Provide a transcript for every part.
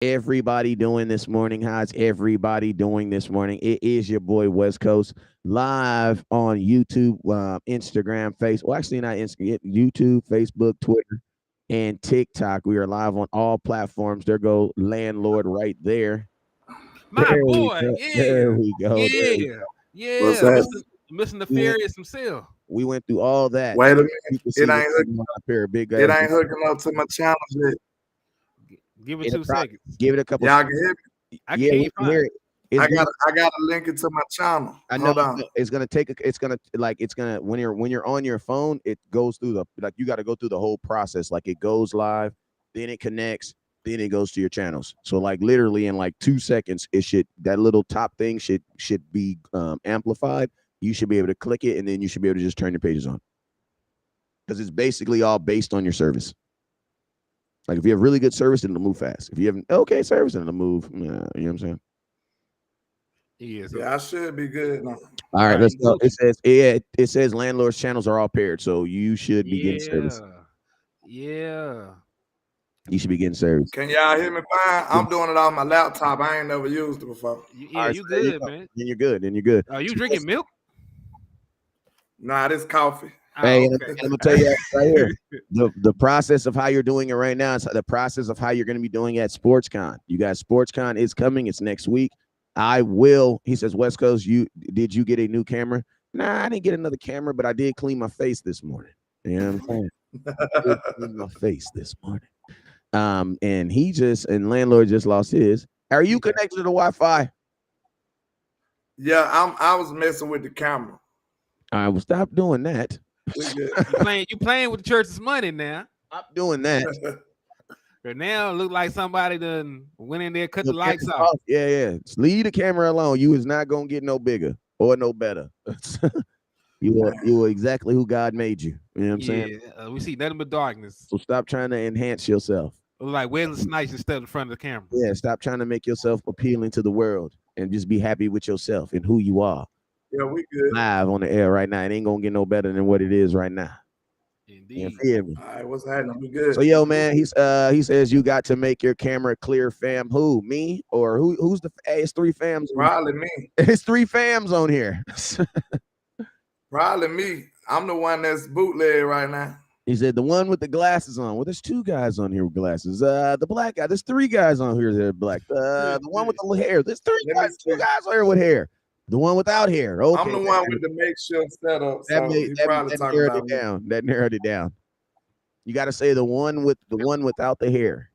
everybody doing this morning? How's everybody doing this morning? It is your boy West Coast live on YouTube, Instagram, Facebook. Well, actually, not Instagram, YouTube, Facebook, Twitter, and TikTok. We are live on all platforms. There go landlord right there. My There we boy, go. There yeah, we go. There we yeah, What's yeah. that? Mr. we went. Nefarious himself. We went through all that. Wait a minute. You can It see what's ain't going on up here. Big it ass. ain't hooking up to my channel yet. Give it It'll 2 seconds. give it a couple. Y'all can hear me? I Yeah, can't we even can find hear it. it. It's good. I gotta link it to my channel. I know Hold on. it's gonna take. It's gonna when you're on your phone, it goes through you got to go through the whole process. Like it goes live, then it connects, then it goes to your channels. So like literally in like 2 seconds, that little top thing should be amplified. You should be able to click it, and then you should be able to just turn your pages on because it's basically all based on your service. Like if you have really good service, then it'll move fast. If you have an okay service, then it'll move. You know what I'm saying? Yeah, so Yeah, I should be good now. All right, right, let's you go. Gucci. It says landlord's channels are all paired, so you should be getting service. Yeah, yeah. You should be getting service. Can y'all hear me fine? I'm doing it on my laptop. I ain't never used it before. All Yeah, right, you so there you good, go. man. Then you're good. Then you're good. Are you So drinking milk? Nah, this coffee. hey, Oh, and okay. I'm gonna tell you right here, the process of how you're doing it right now is the process of how you're gonna be doing it at SportsCon. You guys, SportsCon is coming. It's next week. I will. He says, West Coast, did you get a new camera? Nah, I didn't get another camera, but I did clean my face this morning. You know what I'm saying? I did clean my face this morning. And landlord just lost his. Are you connected to the Wi-Fi? Yeah, I was messing with the camera. I will stop doing that. We good. You playing with the church's money now. Stop doing that. But now it look like somebody done went in there, cut the Look, lights camera's off. off. Yeah. Just leave the camera alone. You is not gonna get no bigger or no better. You are exactly who God made you. You know what I'm saying? Yeah, we see nothing but darkness. So stop trying to enhance yourself. Look like Wesley Snipes instead in front of the camera. Yeah, stop trying to make yourself appealing to the world and just be happy with yourself and who you are. Yeah, we good. Live on the air right now. It ain't gonna get no better than what it is right now. You Indeed. feel me? All right, what's happening? We good. So yo, man, he says you got to make your camera clear, fam. Who? Me? Or who's the hey, it's three fams. Probably me. It's three fams on here. Probably me. I'm the one that's bootleg right now. He said the one with the glasses on. Well, there's two guys on here with glasses. The black guy. There's three guys on here that are black. The one with the hair. There's two guys on here with hair. The one without hair. Okay. I'm the one with the makeshift setup. That narrowed it down. That narrowed it down. You got to say the one without the hair.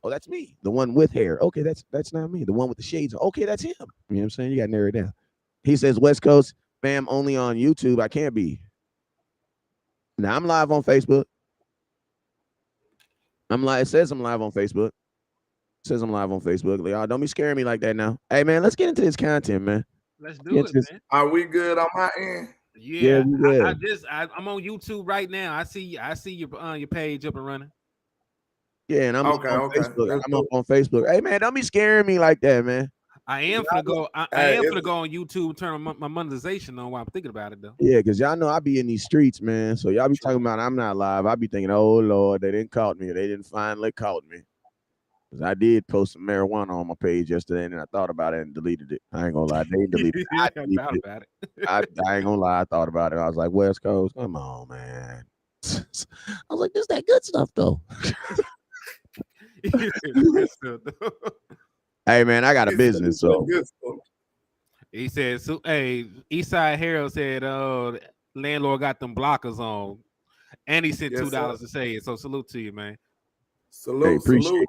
Oh, that's me. The one with hair. Okay, that's not me. The one with the shades. Okay, that's him. You know what I'm saying? You got to narrow it down. He says West Coast fam only on YouTube. I can't be. Now I'm live on Facebook. It says I'm live on Facebook. It says I'm live on Facebook. Y'all don't be scaring me like that now. Hey man, let's get into this content, man. Let's do it, man. Are we good on my end? Yeah, we I'm on YouTube right now. I see your page up and running. Yeah, and I'm on Facebook. I'm up on Facebook. Hey man, don't be scaring me like that, man. I am gonna go on YouTube and turn my monetization on while I'm thinking about it though. Yeah, because y'all know I be in these streets, man. So y'all be talking about I'm not live. I be thinking, oh Lord, they didn't caught me. They didn't finally caught me. Because I did post some marijuana on my page yesterday, and I thought about it and deleted it. I ain't gonna lie, they deleted it. I thought about it. I ain't gonna lie, I thought about it. I was like, West Coast, come on, man. I was like, this that good stuff though. Hey man, I got a business, so he said, so hey, Eastside Harold said, landlord got them blockers on, and he sent $2 to say it. So salute to you, man. Salute, hey, appreciate it.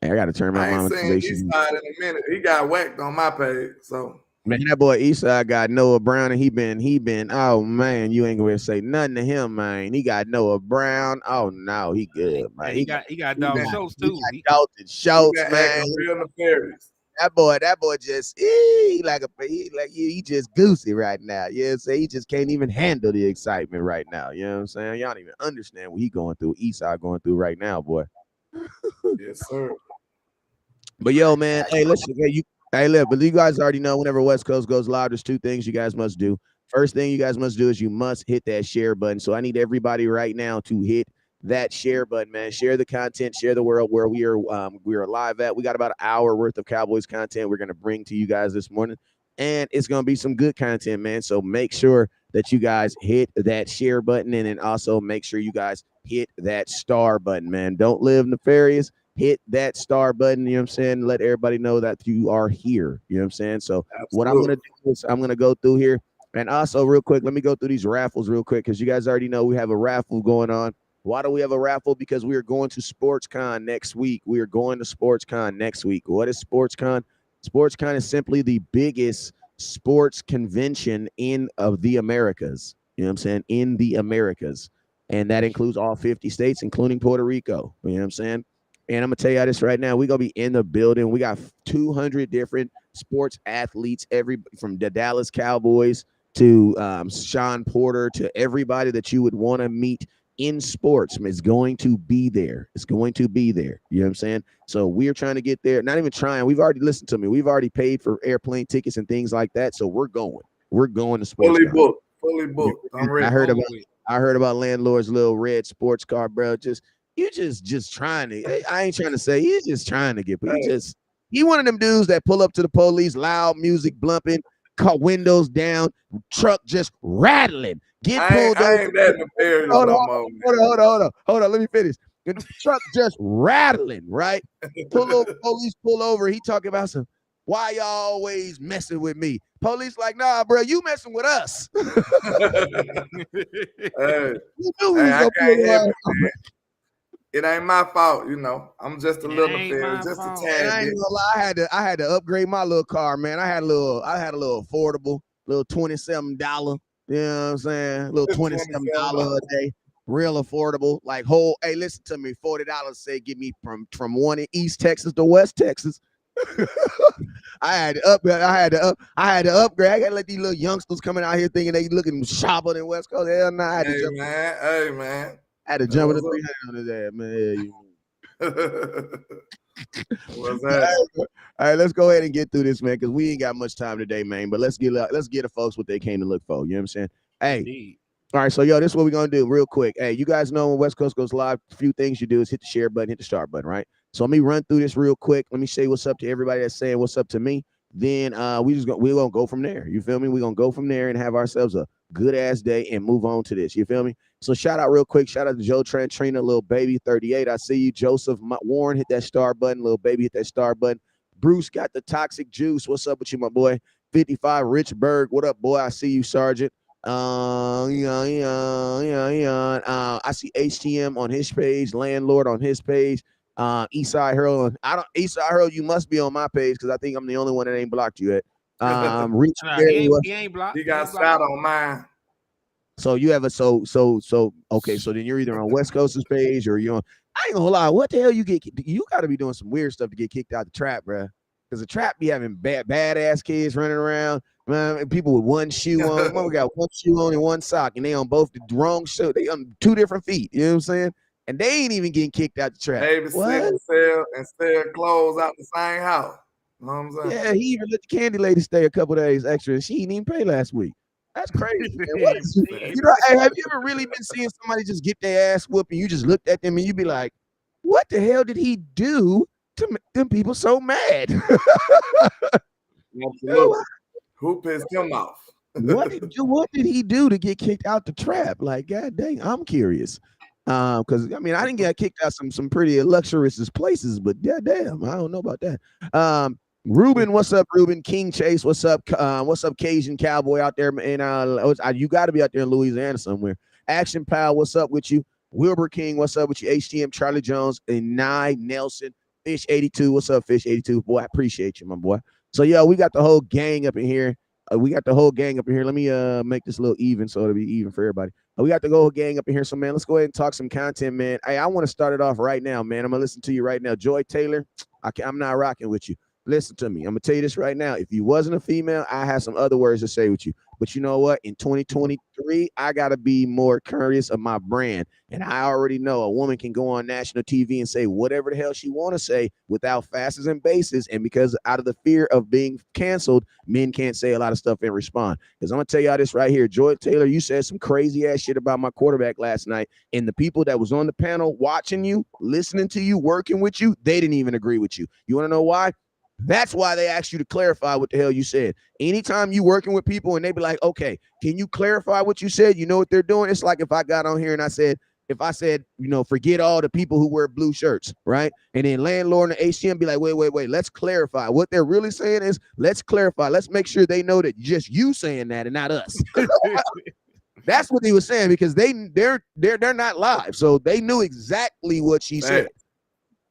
Hey, I gotta turn my monetization. Eastside in a minute. He got whacked on my page, so man, that boy Eastside got Noah Brown, and he been. Oh man, you ain't gonna say nothing to him, man. He got Noah Brown. Oh no, he good, man. He got Dalton Schultz too. Dalton Schultz, man. Real nefarious. That boy just he just goosey right now. You know what I'm saying? He just can't even handle the excitement right now. You know what I'm saying? Y'all don't even understand what he going through. Eastside going through right now, boy. Yes, sir. But yo, man, hey, listen, but you guys already know whenever West Coast goes live, there's two things you guys must do. First thing you guys must do is you must hit that share button. So I need everybody right now to hit that share button, man. Share the content, share the world where we are live at. We got about an hour worth of Cowboys content we're gonna bring to you guys this morning, and it's gonna be some good content, man. So make sure that you guys hit that share button, and then also make sure you guys hit that star button, man. Don't live nefarious. Hit that star button, you know what I'm saying? Let everybody know that you are here. You know what I'm saying? So what I'm gonna do is I'm gonna go through here. And also, real quick, let me go through these raffles real quick because you guys already know we have a raffle going on. Why do we have a raffle? Because we are going to SportsCon next week. We are going to SportsCon next week. What is SportsCon? SportsCon is simply the biggest sports convention in of the Americas. You know what I'm saying? In the Americas. And that includes all 50 states, including Puerto Rico. You know what I'm saying? And I'm going to tell you this right now. We're going to be in the building. We got 200 different sports athletes, every from the Dallas Cowboys to Sean Porter to everybody that you would want to meet in sports is going to be there. It's going to be there. You know what I'm saying? So we're trying to get there. Not even trying. We've already listened to me. We've already paid for airplane tickets and things like that. So we're going. We're going to sports. Fully booked. I'm ready. I heard about Landlord's little red sports car, bro. You just trying to. I ain't trying to say he's just trying to get. But he one of them dudes that pull up to the police, loud music blumping, car windows down, truck just rattling. Get pulled over. I ain't that nefarious Hold on. Let me finish. The truck just rattling, right? Police pull over. He talking about some. Why y'all always messing with me? Police like, nah, bro, you messing with us. It ain't my fault, you know. I'm just a little nefarious, just a tad. I ain't gonna lie, I had to upgrade my little car, man. I had a little affordable, little $27. You know what I'm saying? A little $27 a day, real affordable. Like hey, listen to me, $40 say get me from one in East Texas to West Texas. I had to upgrade. I gotta let these little youngsters coming out here thinking they looking sharper than West Coast. Hell no, I had to jump. Hey man. I had to jump in the 300 on his ass, man. What's that? All right, let's go ahead and get through this, man, because we ain't got much time today, man. But let's get the folks what they came to look for. You know what I'm saying? Hey. Indeed. All right, so this is what we're gonna do real quick. Hey, you guys know when West Coast goes live, a few things you do is hit the share button, hit the start button, right? So let me run through this real quick. Let me say what's up to everybody that's saying what's up to me. Then we're gonna go from there. You feel me? We're gonna go from there and have ourselves a good ass day and move on to this. You feel me? So shout out real quick. Shout out to Joe Trantrina, little baby 38. I see you. Joseph Warren, hit that star button. Little baby, hit that star button. Bruce got the toxic juice. What's up with you, my boy? 55 Rich Berg. What up, boy? I see you, Sergeant. I see HTM on his page, Landlord on his page, Eastside Harold. Eastside Harold, you must be on my page because I think I'm the only one that ain't blocked you yet. Rich he ain't blocked. He got shot on mine. So you have okay, so then you're either on West Coast's page or you're on. I ain't gonna lie, what the hell you got to be doing some weird stuff to get kicked out the trap, bro. Because the trap be having badass kids running around. Man, people with one shoe on. We got one shoe on and one sock, and they on both the wrong shoe. They on 2 different feet. You know what I'm saying? And they ain't even getting kicked out the trap. Babysit, sell clothes out the same house. You know what I'm saying? Yeah, he even let the candy lady stay a couple days extra, and she didn't even pay last week. That's crazy. Man. Hey, have you ever really been seeing somebody just get their ass whooped, and you just looked at them and you be like, "What the hell did he do to make them people so mad?" Absolutely. Who pissed him off? What did he do to get kicked out the trap? Like, god dang, I'm curious. Because I mean, I didn't get kicked out some pretty luxurious places, but yeah, damn, I don't know about that. Ruben, what's up, Ruben? King Chase, what's up? What's up, Cajun Cowboy out there? And you got to be out there in Louisiana somewhere. Action Pal, what's up with you? Wilbur King, what's up with you? HTM, Charlie Jones, and Nye Nelson, Fish 82, what's up, Fish 82? Boy, I appreciate you, my boy. So yeah, we got the whole gang up in here. Let me make this a little even so it'll be even for everybody. We got the whole gang up in here. So man, let's go ahead and talk some content, man. Hey, I want to start it off right now, man. I'm gonna listen to you right now. Joy Taylor, I'm not rocking with you. Listen to me. I'm gonna tell you this right now. If you wasn't a female, I have some other words to say with you. But you know what? In 2023, I got to be more curious of my brand. And I already know a woman can go on national TV and say whatever the hell she want to say without fastest and bases. And because out of the fear of being canceled, men can't say a lot of stuff and respond. Because I'm going to tell y'all this right here. Joy Taylor, you said some crazy ass shit about my quarterback last night. And the people that was on the panel watching you, listening to you, working with you, they didn't even agree with you. You want to know why? That's why they asked you to clarify what the hell you said. Anytime you working with people and they be like, okay, can you clarify what you said? You know what they're doing? It's like if I got on here and I said, forget all the people who wear blue shirts, right? And then landlord and HCM be like, wait, let's clarify. What they're really saying is, let's clarify. Let's make sure they know that just you saying that and not us. That's what he was saying, because they're not live, so they knew exactly what she said.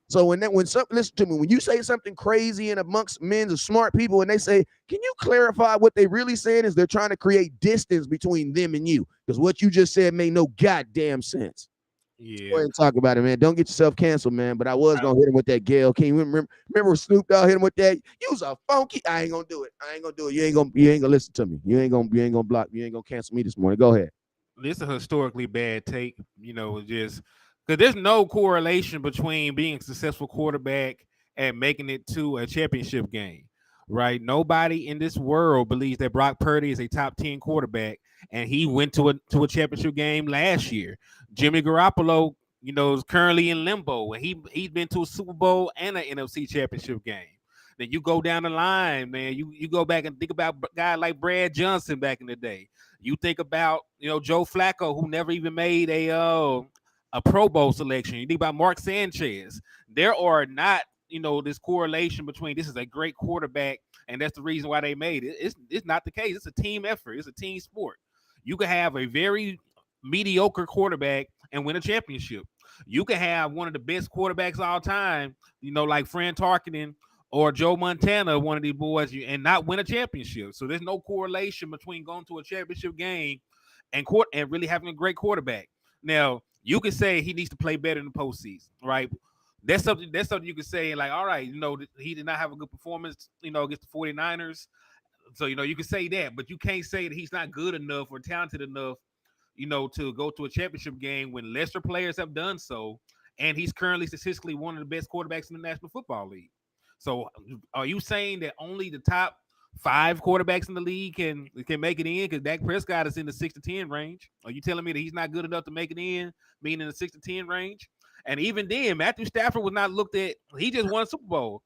So listen to me, when you say something crazy and amongst men of smart people and they say, can you clarify what they really saying is, they're trying to create distance between them and you, because what you just said made no goddamn sense. Yeah. Go ahead and talk about it, man. Don't get yourself canceled, man. But I was going to hit him with that Gail King. Remember Snoop Dogg hit him with that? You was a funky. I ain't going to do it. You ain't going to listen to me. You ain't going to block. You ain't going to cancel me this morning. Go ahead. This is a historically bad take, just because there's no correlation between being a successful quarterback and making it to a championship game, right? Nobody in this world believes that Brock Purdy is a top 10 quarterback, and he went to a championship game last year. Jimmy Garoppolo, is currently in limbo, and he's been to a Super Bowl and an NFC championship game. Then you go down the line, man. You go back and think about a guy like Brad Johnson back in the day. You think about Joe Flacco, who never even made a Pro Bowl selection. You think about Mark Sanchez. There are not this correlation between this is a great quarterback and that's the reason why they made it. It's not the case. It's a team effort. It's a team sport. You can have a very mediocre quarterback and win a championship. You can have one of the best quarterbacks all time, like Fran Tarkenton or Joe Montana, one of these boys, and not win a championship. So there's no correlation between going to a championship game and really having a great quarterback. Now, you can say he needs to play better in the postseason, right? That's something you can say, like, all right, he did not have a good performance, against the 49ers. So, you can say that, but you can't say that he's not good enough or talented enough, to go to a championship game when lesser players have done so. And he's currently statistically one of the best quarterbacks in the National Football League. So are you saying that only the top 5 quarterbacks in the league can make it in? Because Dak Prescott is in the 6 to 10 range. Are you telling me that he's not good enough to make it in, being in the 6 to 10 range? And even then, Matthew Stafford was not looked at. He just won a Super Bowl,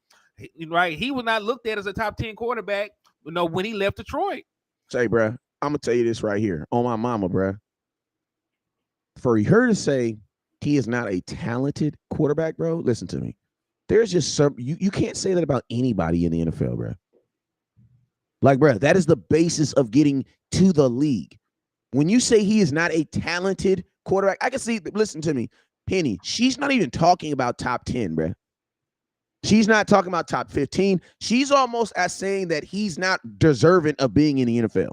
right? He was not looked at as a top 10 quarterback, when he left Detroit. Say, bro, I'm gonna tell you this right here on my mama, bro. For her to say he is not a talented quarterback, bro, listen to me. There's just some you can't say that about anybody in the NFL, bro. Like, bro, that is the basis of getting to the league. When you say he is not a talented quarterback, I can see, listen to me, Penny, she's not even talking about top 10, bro. She's not talking about top 15. She's almost as saying that he's not deserving of being in the NFL.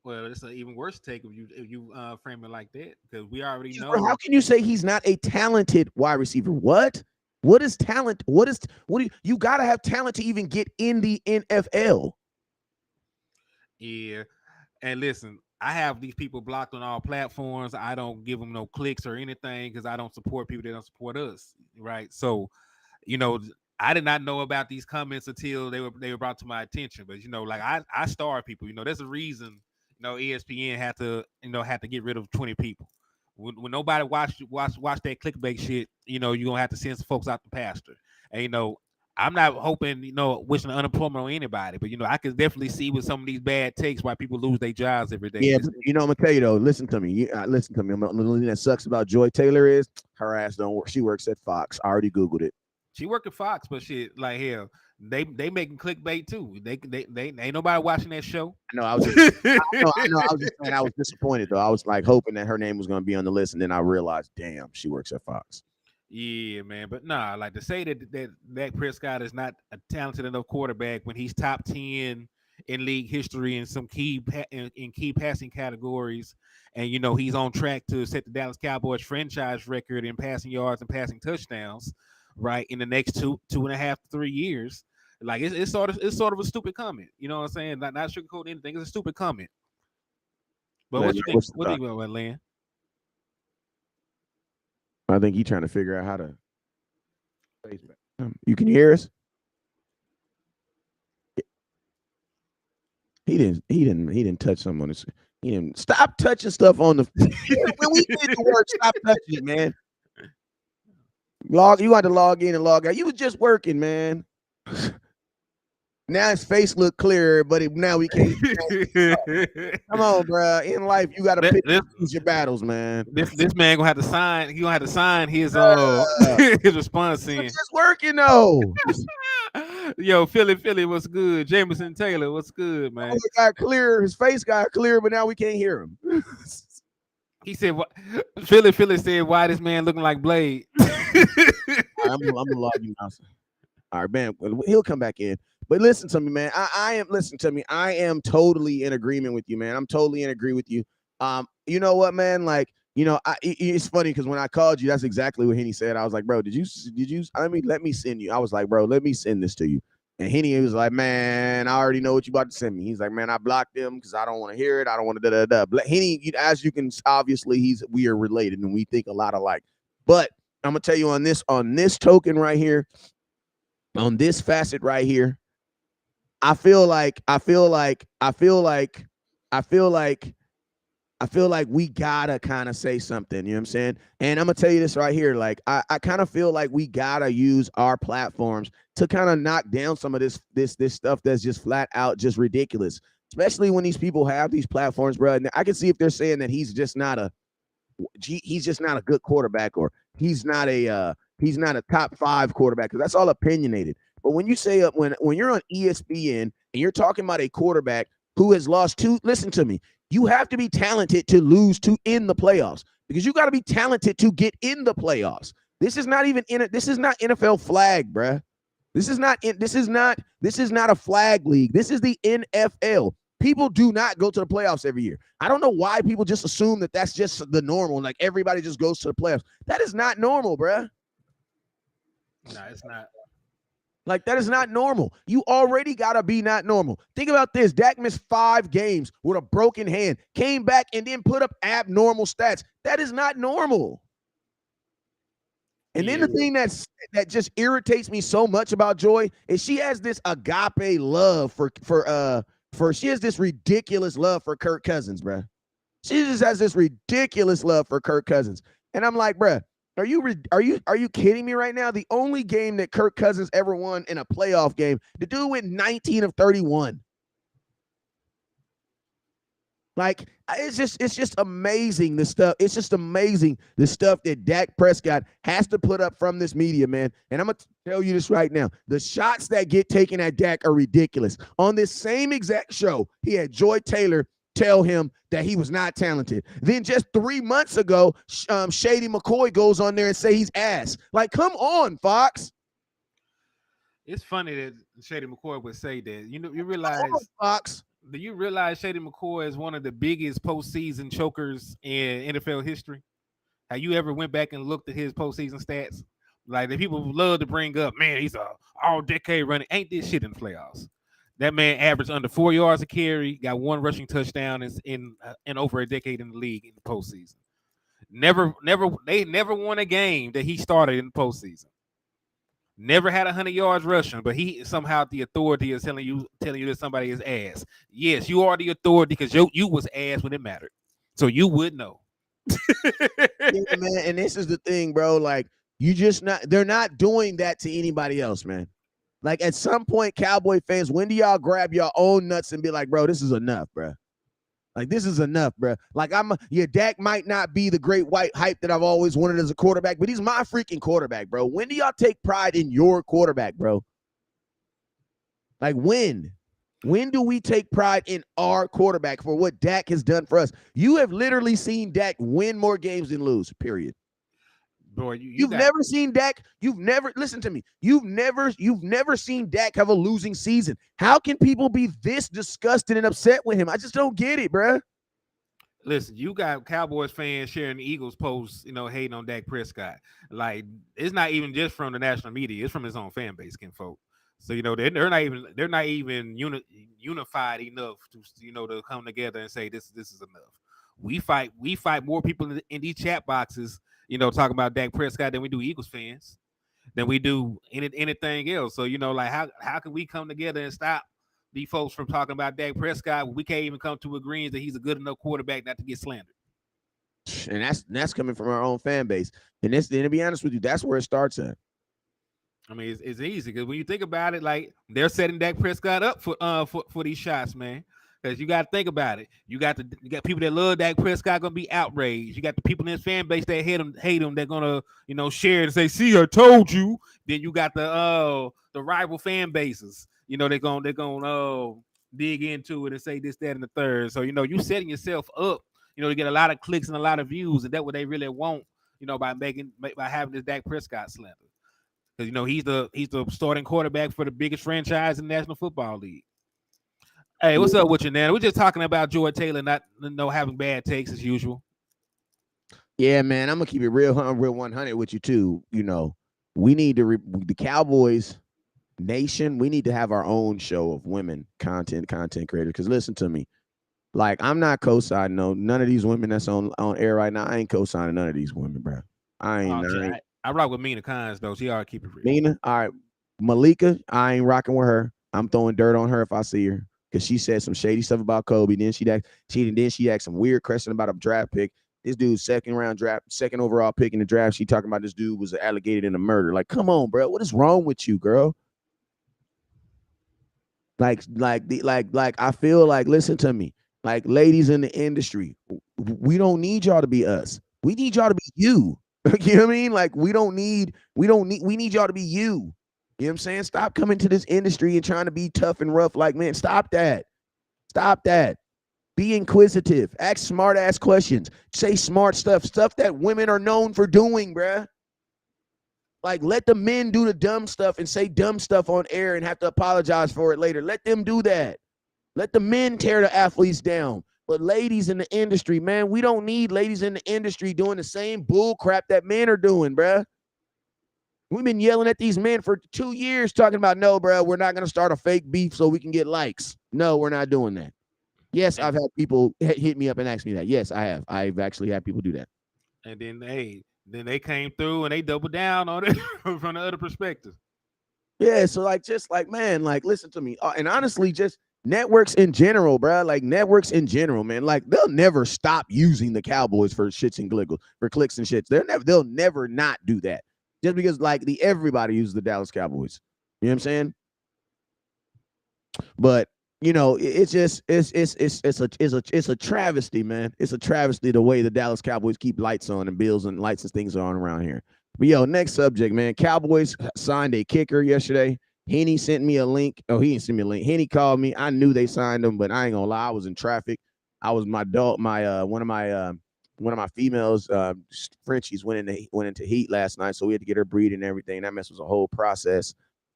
Well, it's an even worse take if you frame it like that, because we already know. Bro, how can you say he's not a talented wide receiver? What? What is talent? What do you got to have talent to even get in the NFL? Yeah. And listen, I have these people blocked on all platforms. I don't give them no clicks or anything because I don't support people that don't support us. Right. So, I did not know about these comments until they were brought to my attention. But, like I star people, there's a reason, ESPN had to get rid of 20 people. When nobody watch that clickbait shit, you're gonna have to send some folks out the pasture. And I'm not hoping, wishing unemployment on anybody, but I can definitely see with some of these bad takes why people lose their jobs every day. Yeah, but, I'm gonna tell you though. Listen to me. Listen to me. The only thing that sucks about Joy Taylor is her ass don't work. She works at Fox. I already googled it. She worked at Fox, but shit, like hell, they making clickbait too. They ain't nobody watching that show. No, I was just, I know. I was just saying I was disappointed though. I was like hoping that her name was gonna be on the list, and then I realized, damn, she works at Fox. Yeah, man, but nah, like to say that Dak Prescott is not a talented enough quarterback when he's top 10 in league history in some key passing categories, and he's on track to set the Dallas Cowboys franchise record in passing yards and passing touchdowns, right, in the next 2.5 to 3 years. Like it's sort of a stupid comment. You know what I'm saying? Not sugarcoat anything. It's a stupid comment. But what you think? What's the What do thought? you think about Lynn? I think he's trying to figure out how to. You can hear us. He didn't touch something on this. He didn't stop touching stuff on the when we did the work, stop touching it, man. You had to log in and log out. You was just working, man. Now his face look clearer, but now we can't. Come on, bro. In life, you gotta pick and choose your battles, man. This man gonna have to sign. He gonna have to sign his his response in. Just working though. Yo, Philly, what's good? Jameson Taylor, what's good, man? It got clear. His face got clear, but now we can't hear him. He said, "What?" Philly said, "Why this man looking like Blade?" I'm gonna log you now. All right, man. He'll come back in. But listen to me, man. Listen to me. I am totally in agreement with you, man. I'm totally in agree with you. You know what, man? Like, it's funny because when I called you, that's exactly what Henny said. I was like, bro, did you? Let me send you. I was like, bro, let me send this to you. And Henny was like, man, I already know what you about to send me. He's like, man, I blocked him because I don't want to hear it. I don't want to da. Henny, as you can, obviously, we are related and we think a lot alike. But I'm gonna tell you on this token right here, on this facet right here, I feel like we gotta kind of say something, you know what I'm saying? And I'm gonna tell you this right here. Like, I kind of feel like we gotta use our platforms to kind of knock down some of this stuff that's just flat out just ridiculous. Especially when these people have these platforms, bro. And I can see if they're saying that he's just not a good quarterback, or he's not a top 5 quarterback, because that's all opinionated. But when you say when you're on ESPN and you're talking about a quarterback who has lost 2, listen to me, you have to be talented to lose to in the playoffs, because you got to be talented to get in the playoffs. This is not NFL flag, bruh. This is not a flag league. This is the NFL. People do not go to the playoffs every year. I don't know why people just assume that that's just the normal. Like, everybody just goes to the playoffs. That is not normal, bruh. No, it's not. Like, that is not normal. You already got to be not normal. Think about this. Dak missed 5 games with a broken hand, came back, and then put up abnormal stats. That is not normal. And then the thing that just irritates me so much about Joy is she has this agape love she has this ridiculous love for Kirk Cousins, bruh. She just has this ridiculous love for Kirk Cousins. And I'm like, bruh, are you kidding me right now? The only game that Kirk Cousins ever won in a playoff game, the dude went 19 of 31. Like, it's just amazing the stuff. It's just amazing the stuff that Dak Prescott has to put up from this media, man. And I'm going to tell you this right now. The shots that get taken at Dak are ridiculous. On this same exact show, he had Joy Taylor tell him that he was not talented. Then just 3 months ago, Shady McCoy goes on there and say he's ass. Like, come on, Fox. It's funny that Shady McCoy would say that. You realize, Fox. Do you realize Shady McCoy is one of the biggest postseason chokers in NFL history? Have you ever went back and looked at his postseason stats? Like, the people love to bring up, man, he's a all-decade running. Ain't this shit in the playoffs? That man averaged under 4 yards a carry, got 1 rushing touchdown in over a decade in the league in the postseason. They never won a game that he started in the postseason. Never had 100 yards rushing, but he somehow the authority is telling you that somebody is ass. Yes, you are the authority because you was ass when it mattered, so you would know. Yeah, man, and this is the thing, bro. Like, they're not doing that to anybody else, man. Like, at some point, Cowboy fans, when do y'all grab your own nuts and be like, bro, this is enough, bro? Like, this is enough, bro. Like, Dak might not be the great white hype that I've always wanted as a quarterback, but he's my freaking quarterback, bro. When do y'all take pride in your quarterback, bro? Like, when? When do we take pride in our quarterback for what Dak has done for us? You have literally seen Dak win more games than lose, period. Boy, you've never seen Dak. Listen to me. You've never seen Dak have a losing season. How can people be this disgusted and upset with him? I just don't get it, bro. Listen, you got Cowboys fans sharing the Eagles posts, hating on Dak Prescott. Like, it's not even just from the national media; it's from his own fan base, kinfolk. So they're not even unified enough to to come together and say this is enough. We fight more people in these chat boxes, talking about Dak Prescott than we do Eagles fans, than we do anything else. So like how can we come together and stop these folks from talking about Dak Prescott when we can't even come to agreement that he's a good enough quarterback not to get slandered? And that's coming from our own fan base. And to be honest with you, that's where it starts at. I mean, it's easy because when you think about it, like they're setting Dak Prescott up for these shots, man. Because you got to think about it. You got people that love Dak Prescott gonna be outraged. You got the people in his fan base that hate him. They're gonna share and say, "See, I told you." Then you got the rival fan bases. They're gonna dig into it and say this, that, and the third. So you setting yourself up. To get a lot of clicks and a lot of views, and that's what they really want. By having this Dak Prescott slander. Because he's the starting quarterback for the biggest franchise in the National Football League. Hey, what's up with you, Nana? We're just talking about Joy Taylor not having bad takes as usual. Yeah, man, I'm gonna keep it real 100 with you too. We need to the Cowboys nation. We need to have our own show of women content creators. Because listen to me, like I'm not co-signing none of these women that's on air right now. I ain't co-signing none of these women, bro. I rock with Mina Kines though. She ought to keep it real. Mina, all right. Malika, I ain't rocking with her. I'm throwing dirt on her if I see her because she said some shady stuff about Kobe. Then she asked some weird question about a draft pick. This dude's second overall pick in the draft. She talking about this dude was alleged in a murder. Like, come on, bro. What is wrong with you, girl? Like, I feel like, listen to me. Like, ladies in the industry, we don't need y'all to be us. We need y'all to be you. You know what I mean? Like, we need y'all to be you. You know what I'm saying? Stop coming to this industry and trying to be tough and rough. Like, man, stop that. Stop that. Be inquisitive. Ask smart ass questions. Say smart stuff that women are known for doing, bruh. Like, let the men do the dumb stuff and say dumb stuff on air and have to apologize for it later. Let them do that. Let the men tear the athletes down. But ladies in the industry, man, we don't need ladies in the industry doing the same bull crap that men are doing, bruh. We've been yelling at these men for 2 years talking about, no, bruh, we're not going to start a fake beef so we can get likes. No, we're not doing that. Yes, I've had people hit me up and ask me that. Yes, I have. I've actually had people do that. And then they came through and they doubled down on it from the other perspective. Yeah, so man, listen to me. And honestly, just networks in general, bro. Like networks in general, man. Like they'll never stop using the Cowboys for shits and gliggles, for clicks and shits. They'll never not do that. Just because everybody uses the Dallas Cowboys. You know what I'm saying? But it's a travesty, man. It's a travesty the way the Dallas Cowboys keep lights on and bills and lights and things on around here. But next subject, man. Cowboys signed a kicker yesterday. Henny sent me a link. Oh, he didn't send me a link. Henny called me. I knew they signed him, but I ain't gonna lie. I was in traffic. I was one of my females, Frenchies went into heat last night, so we had to get her breed and everything. That mess was a whole process.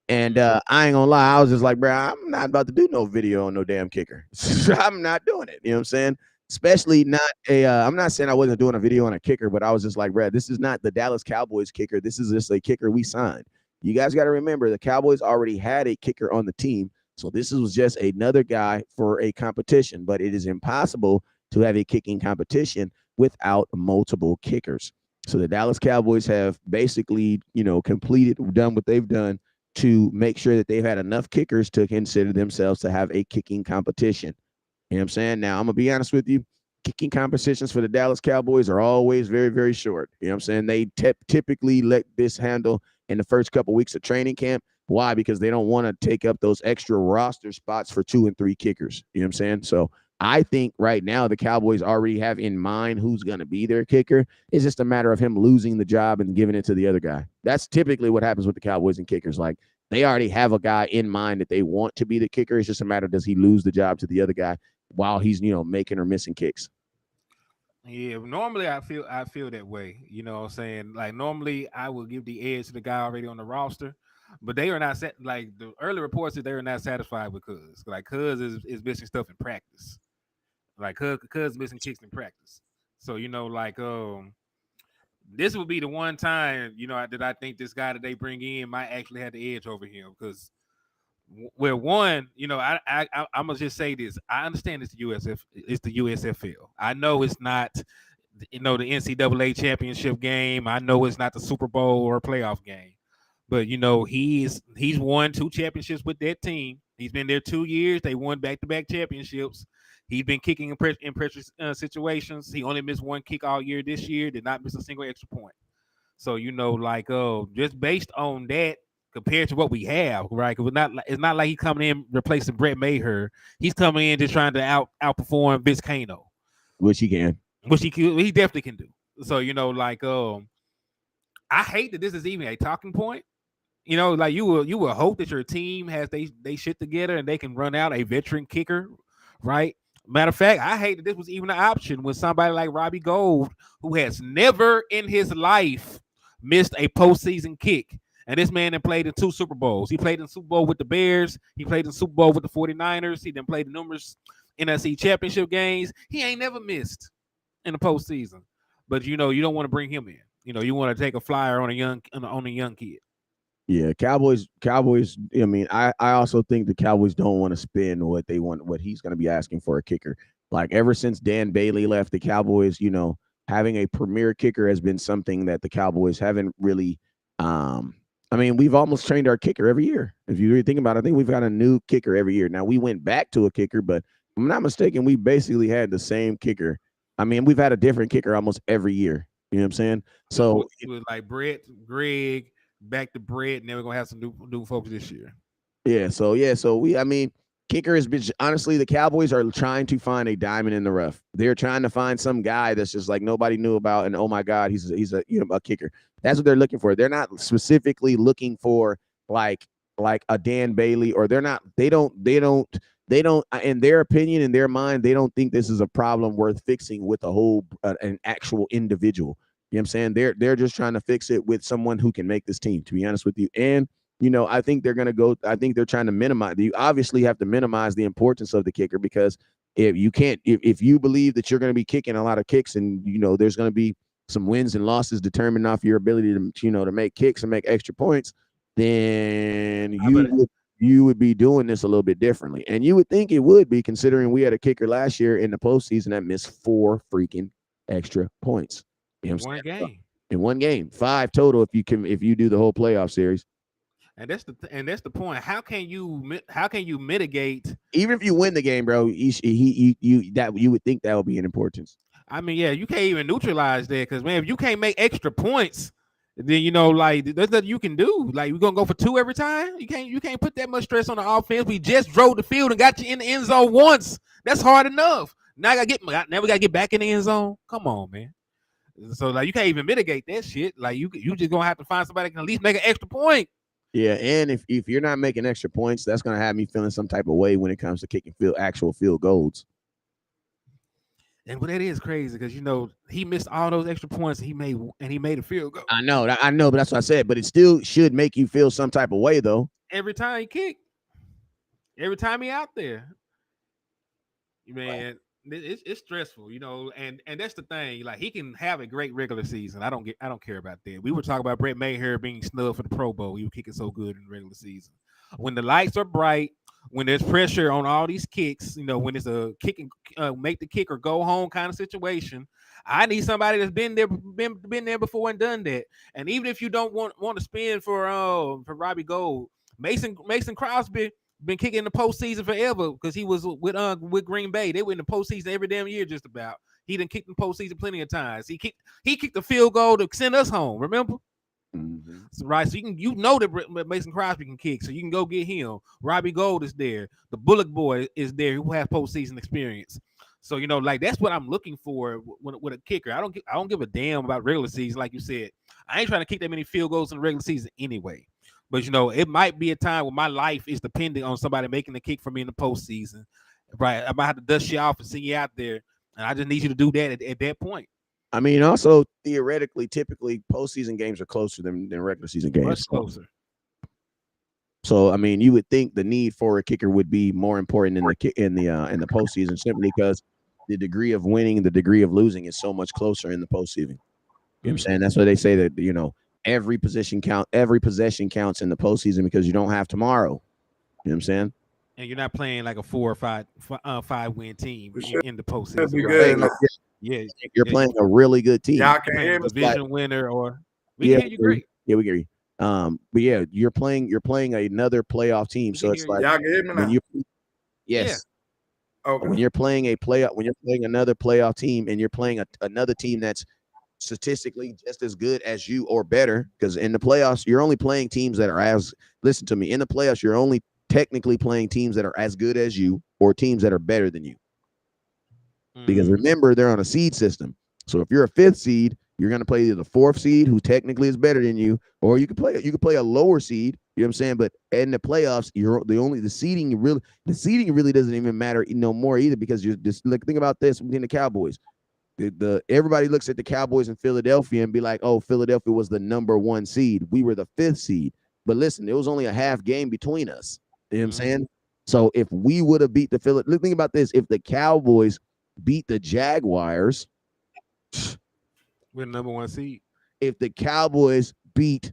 And I ain't gonna lie, I was just like, bro, I'm not about to do no video on no damn kicker. I'm not doing it. You know what I'm saying? Especially not I'm not saying I wasn't doing a video on a kicker, but I was just like, bro, this is not the Dallas Cowboys kicker. This is just a kicker we signed. You guys got to remember the Cowboys already had a kicker on the team. So this was just another guy for a competition, but it is impossible to have a kicking competition without multiple kickers. So the Dallas Cowboys have basically, done what they've done to make sure that they've had enough kickers to consider themselves to have a kicking competition. You know what I'm saying? Now, I'm going to be honest with you. Kicking competitions for the Dallas Cowboys are always very, very short. You know what I'm saying? They typically let this handle in the first couple of weeks of training camp. Why? Because they don't want to take up those extra roster spots for 2 and 3 kickers. You know what I'm saying? So I think right now the Cowboys already have in mind who's going to be their kicker. It's just a matter of him losing the job and giving it to the other guy. That's typically what happens with the Cowboys and kickers. Like they already have a guy in mind that they want to be the kicker. It's just a matter of does he lose the job to the other guy while he's, making or missing kicks. Yeah, normally I feel that way. You know what I'm saying? Like normally I would give the edge to the guy already on the roster, but they are not set like the early reports that they are not satisfied with Cuz. Like Cuz is missing stuff in practice. Like Cuz missing kicks in practice. So this would be the one time, that I think this guy that they bring in might actually have the edge over him because Where one, I'm gonna just say this. I understand it's the USFL. I know it's not, the NCAA championship game. I know it's not the Super Bowl or playoff game, but he's won 2 championships with that team. He's been there 2 years. They won back-to-back championships. He's been kicking in pressure situations. He only missed one kick all year this year. Did not miss a single extra point. So just based on that, compared to what we have, right? Because it's not like he's coming in replacing Brett Maher. He's coming in just trying to outperform Vince Kano, which he can, he definitely can do. So I hate that this is even a talking point. Like you will hope that your team has they shit together and they can run out a veteran kicker, right? Matter of fact, I hate that this was even an option with somebody like Robbie Gould, who has never in his life missed a postseason kick. And this man then played in 2 Super Bowls. He played in the Super Bowl with the Bears. He played in the Super Bowl with the 49ers. He then played in numerous NFC championship games. He ain't never missed in the postseason. But you don't want to bring him in. You want to take a flyer on a young kid. Yeah, Cowboys. I mean, I also think the Cowboys don't want to spend what he's going to be asking for a kicker. Like ever since Dan Bailey left the Cowboys, having a premier kicker has been something that the Cowboys haven't really. I mean, we've almost trained our kicker every year. If you really think about it, I think we've got a new kicker every year. Now we went back to a kicker, but if I'm not mistaken, we basically had the same kicker. I mean, we've had a different kicker almost every year. You know what I'm saying? So it was like Brett, Greg, back to Brett, and then we're gonna have some new folks this year. Yeah. So kicker has been, honestly, the Cowboys are trying to find a diamond in the rough. They're trying to find some guy that's just like nobody knew about, and oh my God, he's a kicker. That's what they're looking for. They're not specifically looking for like a Dan Bailey, or they don't in their opinion, in their mind, they don't think this is a problem worth fixing with a whole an actual individual. You know what I'm saying? They're just trying to fix it with someone who can make this team, to be honest with you. And I think they're trying to minimize. You obviously have to minimize the importance of the kicker, because if you believe that you're going to be kicking a lot of kicks, and there's going to be some wins and losses determined off your ability to make kicks and make extra points, then you would be doing this a little bit differently. And you would think it would be, considering we had a kicker last year in the postseason that missed 4 freaking extra points. In one game, 5 total if you do the whole playoff series. And that's the point. How can you mitigate? Even if you win the game, bro, you would think that would be an importance. I mean, yeah, you can't even neutralize that, because man, if you can't make extra points, then like there's nothing you can do. Like, we're gonna go for 2 every time. You can't put that much stress on the offense. We just drove the field and got you in the end zone once. That's hard enough. Now we gotta get back in the end zone. Come on, man. So like, you can't even mitigate that shit. Like, you just gonna have to find somebody that can at least make an extra point. Yeah, and if you're not making extra points, that's going to have me feeling some type of way when it comes to kicking actual field goals. And that is crazy, because he missed all those extra points he made a field goal. I know, but that's what I said. But it still should make you feel some type of way, though. Every time he kick, every time he out there, man, it's stressful, and that's the thing. Like, he can have a great regular season. I don't care about that. We were talking about Brett Maher being snubbed for the Pro Bowl. He was kicking so good in the regular season. When the lights are bright, when there's pressure on all these kicks, when it's a kick and make the kick or go home kind of situation, I need somebody that's been there before and done that. And even if you don't want to spend for Robbie Gould, Mason Crosby been kicking in the postseason forever, because he was with Green Bay. They were in the postseason every damn year, just about. He done kicked in the postseason plenty of times. He kicked the field goal to send us home. Remember? Mm-hmm. So, right. So that Mason Crosby can kick, so you can go get him. Robbie Gould is there. The Bullock boy is there, who has postseason experience. So like, that's what I'm looking for with a kicker. I don't give a damn about regular season, like you said. I ain't trying to kick that many field goals in the regular season anyway. But it might be a time where my life is dependent on somebody making the kick for me in the postseason. Right. I might have to dust you off and send you out there. And I just need you to do that at that point. I mean, also, theoretically, typically postseason games are closer than regular season games. Much closer. So I mean, you would think the need for a kicker would be more important in the postseason, simply because the degree of winning and the degree of losing is so much closer in the postseason. You know what I'm saying? That's why they say that every possession counts in the postseason, because you don't have tomorrow. You know what I'm saying? And you're not playing like a 4 or 5 win team We should in the be postseason, right? good Playing now. Yeah, you're yeah, playing a really good team. Y'all can playing hear a me? Like, division winner, or we can yeah, hear you great. yeah, we get you. But yeah, you're playing another playoff team. We can So hear it's you. like Y'all can hear me when now? you Yeah. yes, when Okay. you're playing when you're playing another playoff team and you're playing another team that's statistically just as good as you or better, because in the playoffs, you're only playing teams that are as listen to me, in the playoffs, you're only technically playing teams that are as good as you or teams that are better than you. Because Mm-hmm. remember, they're on a seed system. So if you're a fifth seed, you're going to play either the fourth seed, who technically is better than you, or you could play a lower seed. You know what I'm saying? But in the playoffs, you're the seeding really doesn't even matter no more either, because you're just like, think about this within the Cowboys. The everybody looks at the Cowboys in Philadelphia and be like, oh, Philadelphia was the number one seed. We were the fifth seed. But listen, it was only a half game between us. You know what I'm Mm-hmm. saying? So if we would have beat the Philadelphia, think about this. If the Cowboys beat the Jaguars, We're the number 1 seed. if the Cowboys beat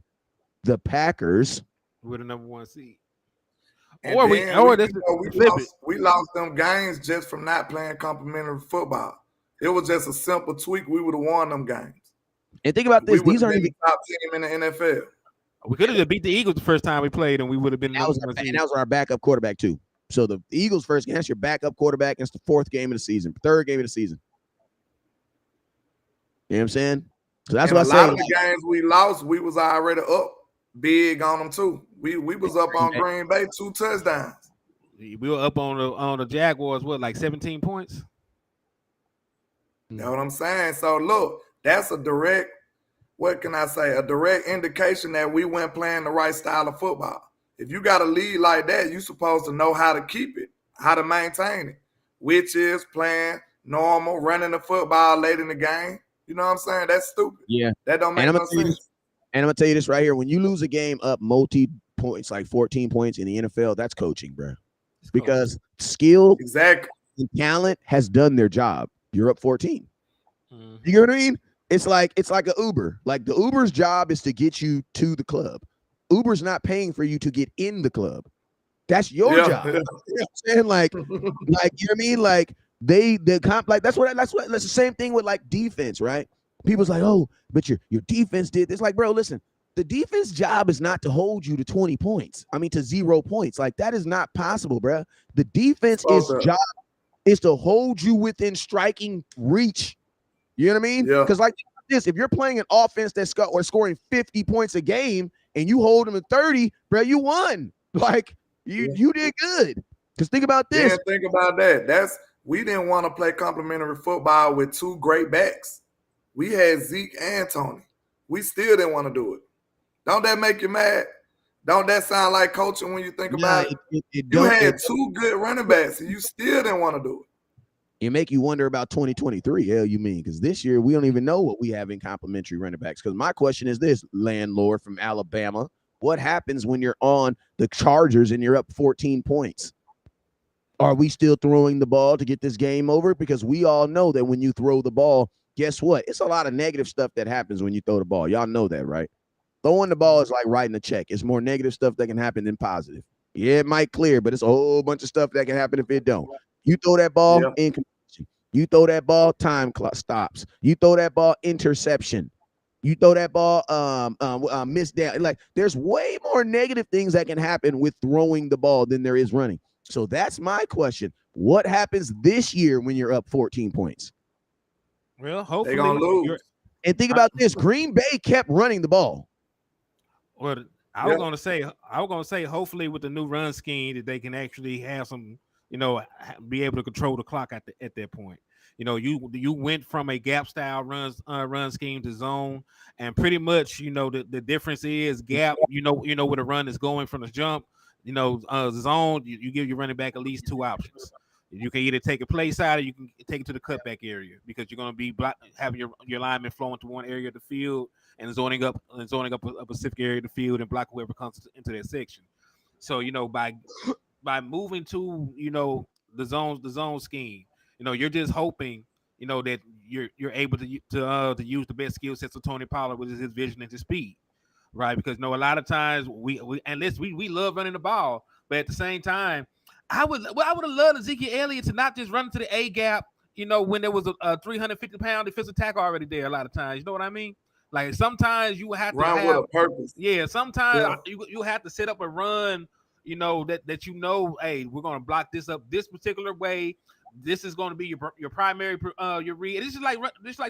the Packers, We're the number 1 seed. And then Or this flip it. we lost them games just from not playing complimentary football. It was just a simple tweak. We would have won them games. and think about We this, would these have aren't been even the top team in the NFL. We could have just beat the Eagles the first time we played, and we would have been that number was one and seed. that was our backup quarterback too. So the Eagles first game, that's your backup quarterback. It's the fourth game of the season, third game of the season. You know what I'm saying? So that's And what a I say. lot of the games we lost, we was already up big on them too. We was up on Green Bay 2 touchdowns. We were up on the Jaguars, what, like 17 points? You know what I'm saying? So look, that's a direct, what can I say? A direct indication that we weren't playing the right style of football. If you got a lead like that, you're supposed to know how to keep it, how to maintain it, which is playing normal, running the football late in the game. You know what I'm saying? That's stupid. Yeah. That don't And make I'm gonna no tell you this, sense. and I'm gonna tell you this right here. When you lose a game up multi points, like 14 points in the NFL, that's coaching, bro. Because skill Exactly. and talent has done their job. You're up 14. Mm-hmm. You know what I mean? It's like a Uber. Like the Uber's job is to get you to the club. Uber's not paying for you to get in the club. That's your job. You know what I'm saying? Like you know what I mean? Like like that's the same thing with like defense, right? People's like, oh, but your defense did this. Like, bro, listen, the defense job is not to hold you to 20 points. I mean, to 0 points. Like that is not possible, bro. The defense job is to hold you within striking reach. You know what I mean? Yeah. Because like this, if you're playing an offense that's scoring 50 points a game and you hold them to 30, bro, you won. Like you did good. Because think about this. Yeah, think about that. We didn't want to play complimentary football with two great backs. We had Zeke and Tony. We still didn't want to do it. Don't that make you mad? Don't that sound like coaching when you think about it? You had two good running backs and you still didn't want to do it. It make you wonder about 2023. Hell, you mean? Because this year we don't even know what we have in complimentary running backs. Because my question is this, landlord from Alabama: what happens when you're on the Chargers and you're up 14 points? Are we still throwing the ball to get this game over? Because we all know that when you throw the ball, guess what? It's a lot of negative stuff that happens when you throw the ball. Y'all know that, right? Throwing the ball is like writing a check. It's more negative stuff that can happen than positive. Yeah, it might clear, but it's a whole bunch of stuff that can happen if it don't. You throw that ball, incompletion. You throw that ball, time clock stops. You throw that ball, interception. You throw that ball, missed down. Like there's way more negative things that can happen with throwing the ball than there is running. So that's my question. What happens this year when you're up 14 points? Well, hopefully they're gonna lose. And think about this: Green Bay kept running the ball. Well, I was gonna say, hopefully with the new run scheme that they can actually have some, be able to control the clock at that point. You went from a gap style run scheme to zone, and pretty much, the difference is gap. Where the run is going from the jump. Zone. You give your running back at least two options. You can either take a play side or you can take it to the cutback area because you're going to be having your lineman flowing to one area of the field and zoning up a specific area of the field and block whoever comes into that section. So by moving to the zone scheme, you're just hoping that you're able to use the best skill sets of Tony Pollard, which is his vision and his speed, right? Because a lot of times we love running the ball, But at the same time, I would have loved Ezekiel Elliott to not just run into the A gap, when there was a 350-pound defensive tackle already there a lot of times. You know what I mean? Like sometimes you have to run with a purpose. Yeah, sometimes you have to set up a run, that hey, we're gonna block this up this particular way. This is going to be your primary your read. This is like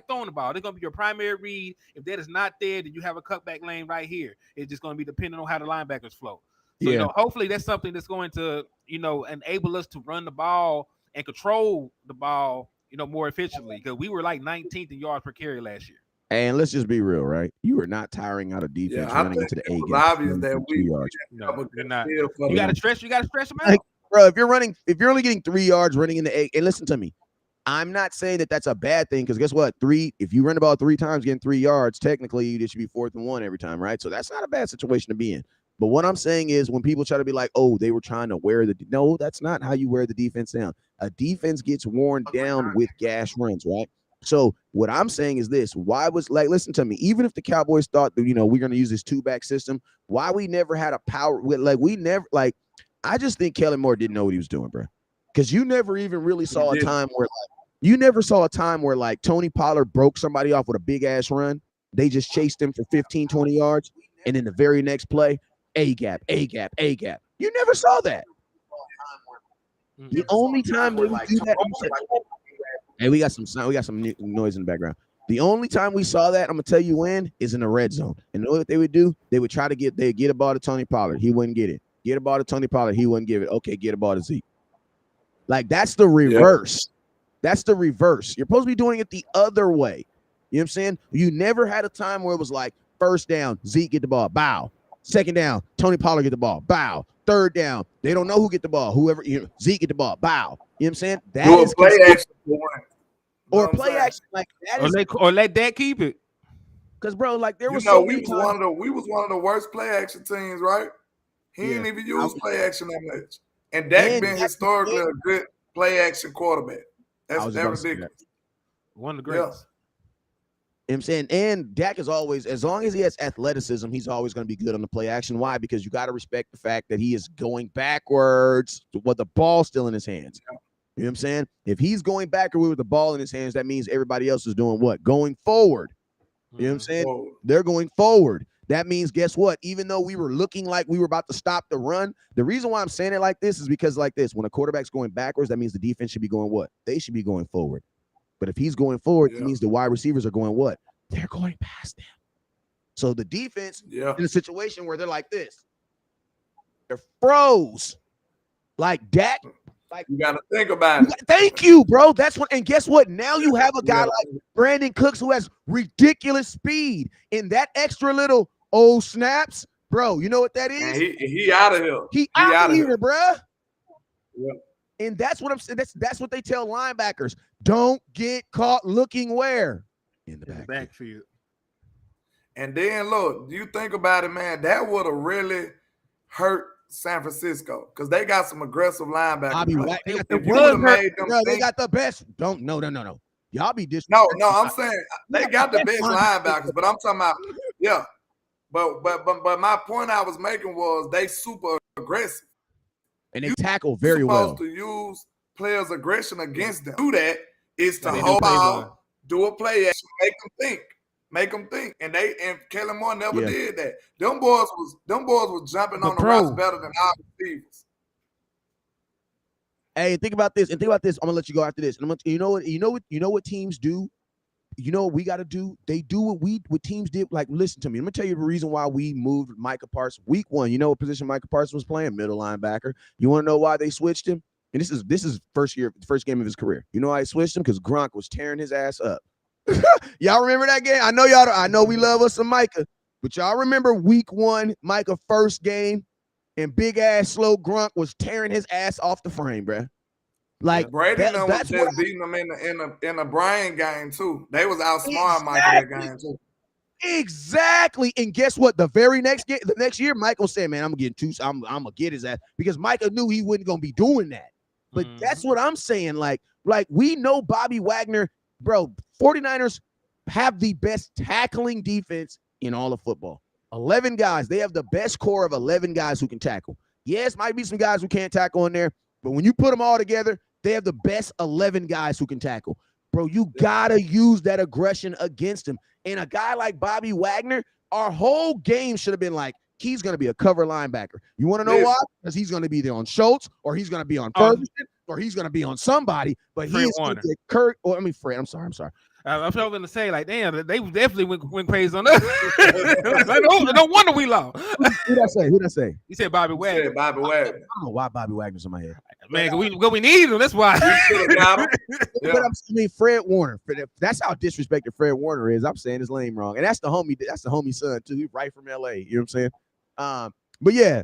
throwing the ball. It's going to be your primary read. If that is not there, then you have a cutback lane right here. It's just going to be depending on how the linebackers flow. So hopefully that's something that's going to enable us to run the ball and control the ball more efficiently, because we were like 19th in yards per carry last year. And let's just be real, right? You are not tiring out of defense running into the A gap. Obvious that you're not. You got to stretch. You got to stretch them out. Like, bro, if you're only getting 3 yards running in the A, and listen to me, I'm not saying that that's a bad thing, because guess what? If you run the ball 3 times, getting 3 yards, technically it should be 4th and 1 every time, right? So that's not a bad situation to be in. But what I'm saying is, when people try to be like, oh, they were trying to wear no, that's not how you wear the defense down. A defense gets worn down with gash runs, right? So what I'm saying is this: listen to me. Even if the Cowboys thought that we're going to use this 2-back system, why we never had a power I just think Kellen Moore didn't know what he was doing, bro. Because you never even really saw a time where Tony Pollard broke somebody off with a big ass run. They just chased him for 15, 20 yards, and then the very next play, A gap, A gap, A gap. You never saw that. The only time they would do that. Hey, we got some sound. We got some noise in the background. The only time we saw that, I'm gonna tell you when, is in the red zone. And you know what they would do? They would try to get a ball to Tony Pollard. He wouldn't get it. Get a ball to Tony Pollard. He wouldn't give it. Okay, get a ball to Zeke. Like, that's the reverse. Yep. That's the reverse. You're supposed to be doing it the other way. You know what I'm saying? You never had a time where it was like, first down, Zeke get the ball, bow. Second down, Tony Pollard get the ball, bow. Third down, they don't know who get the ball. Zeke get the ball, bow. You know what I'm saying? That is play action or play action like that. Or let that keep it. Because, bro, like there was we was one of the worst play action teams, right? He didn't even use play action that much. And Dak been historically a good play action quarterback. That's ridiculous. One of the greatest. You know what I'm saying? And Dak is always, as long as he has athleticism, he's always going to be good on the play action. Why? Because you got to respect the fact that he is going backwards with the ball still in his hands. Yeah. You know what I'm saying? If he's going backward with the ball in his hands, that means everybody else is doing what? Going forward. You know what I'm saying? Forward. They're going forward. That means, guess what? Even though we were looking like we were about to stop the run, the reason why I'm saying it like this is because like this, when a quarterback's going backwards, that means the defense should be going what? They should be going forward. But if he's going forward, it means the wide receivers are going what? They're going past them. So the defense in a situation where they're like this, they're froze. Like Dak. Like, you got to think about it. Thank you, bro. That's what. And guess what? Now you have a guy like Brandon Cooks who has ridiculous speed. And that extra little snaps, bro. You know what that is? And he out of here. He out of here, bro. Yeah. And that's what I'm saying. That's what they tell linebackers. Don't get caught looking where? In the backfield. And then look, you think about it, man. That would have really hurt San Francisco, because they got some aggressive linebackers. They got the best. No. Y'all be No, I'm saying they got the best linebackers, but I'm talking about But my point I was making was they super aggressive, and they tackle very well. Supposed to use players' aggression against them. Do that is to hold ball, do a play action, make them think. And Kellen Moore never did that. Them boys was jumping on the routes better than our receivers. Hey, think about this. I'm gonna let you go after this. And you know what teams do? You know what we got to do? They do what teams did. Like, listen to me. I'm gonna tell you the reason why we moved Micah Parsons week 1. You know what position Micah Parsons was playing? Middle linebacker. You want to know why they switched him? And this is first game of his career. You know why I switched him? Because Gronk was tearing his ass up. Y'all remember that game? I know we love us some Micah, but y'all remember week 1, Micah first game, and big ass slow Gronk was tearing his ass off the frame, bruh. Like Brady was just beating them in the Brian game too. They was outsmarting Micah that game too. Exactly. And guess what? The next year, Michael said, "Man, I'm gonna get his ass," because Micah knew he wasn't gonna be doing that. But that's what I'm saying. Like we know Bobby Wagner, bro. 49ers have the best tackling defense in all of football. 11 guys. They have the best core of 11 guys who can tackle. Yes, might be some guys who can't tackle in there, but when you put them all together, they have the best 11 guys who can tackle. Bro, you gotta use that aggression against him. And a guy like Bobby Wagner, our whole game should have been like, he's going to be a cover linebacker. You want to know why? Because he's going to be there on Schultz, or he's going to be on Ferguson, or he's going to be on somebody, but he's going to get Kurt, or I mean, Fred, I'm sorry. I'm going to say, like, damn, they definitely went crazy on us. No wonder we lost. Who'd I say? You said Bobby Wagner. I don't know why Bobby Wagner's in my head. Man, we need him. That's why. But I mean, Fred Warner. That's how disrespected Fred Warner is. I'm saying his name wrong. And that's the homie son, too. He's right from LA. You know what I'm saying? But yeah,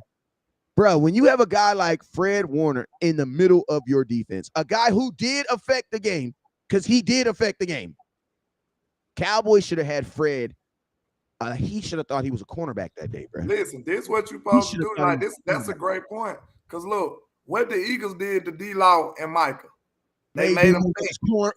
bro, when you have a guy like Fred Warner in the middle of your defense, a guy who did affect the game, because he did affect the game. Cowboys should have had Fred. He should have thought he was a cornerback that day, bro. Listen, this is what you're supposed to do. Like this, that's a great point. Because look, what the Eagles did to D-Law and Micah. They made him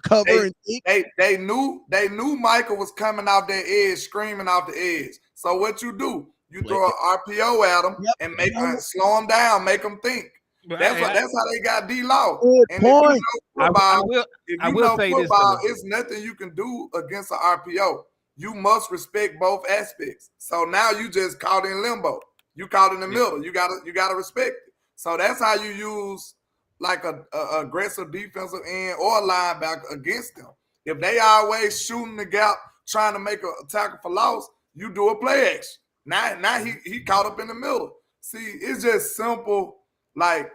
cover and they knew Micah was coming off that edge, screaming off the edge. So what you do? You throw an RPO at him and make him slow him down, make him think. That's how they got D-Law. And point. If you know football, it's nothing you can do against an RPO. You must respect both aspects. So now you just caught in limbo. You caught in the middle. You gotta respect it. So that's how you use like a aggressive defensive end or a linebacker against them. If they always shooting the gap, trying to make a tackle for loss, you do a play action. Now he caught up in the middle. See, it's just simple, like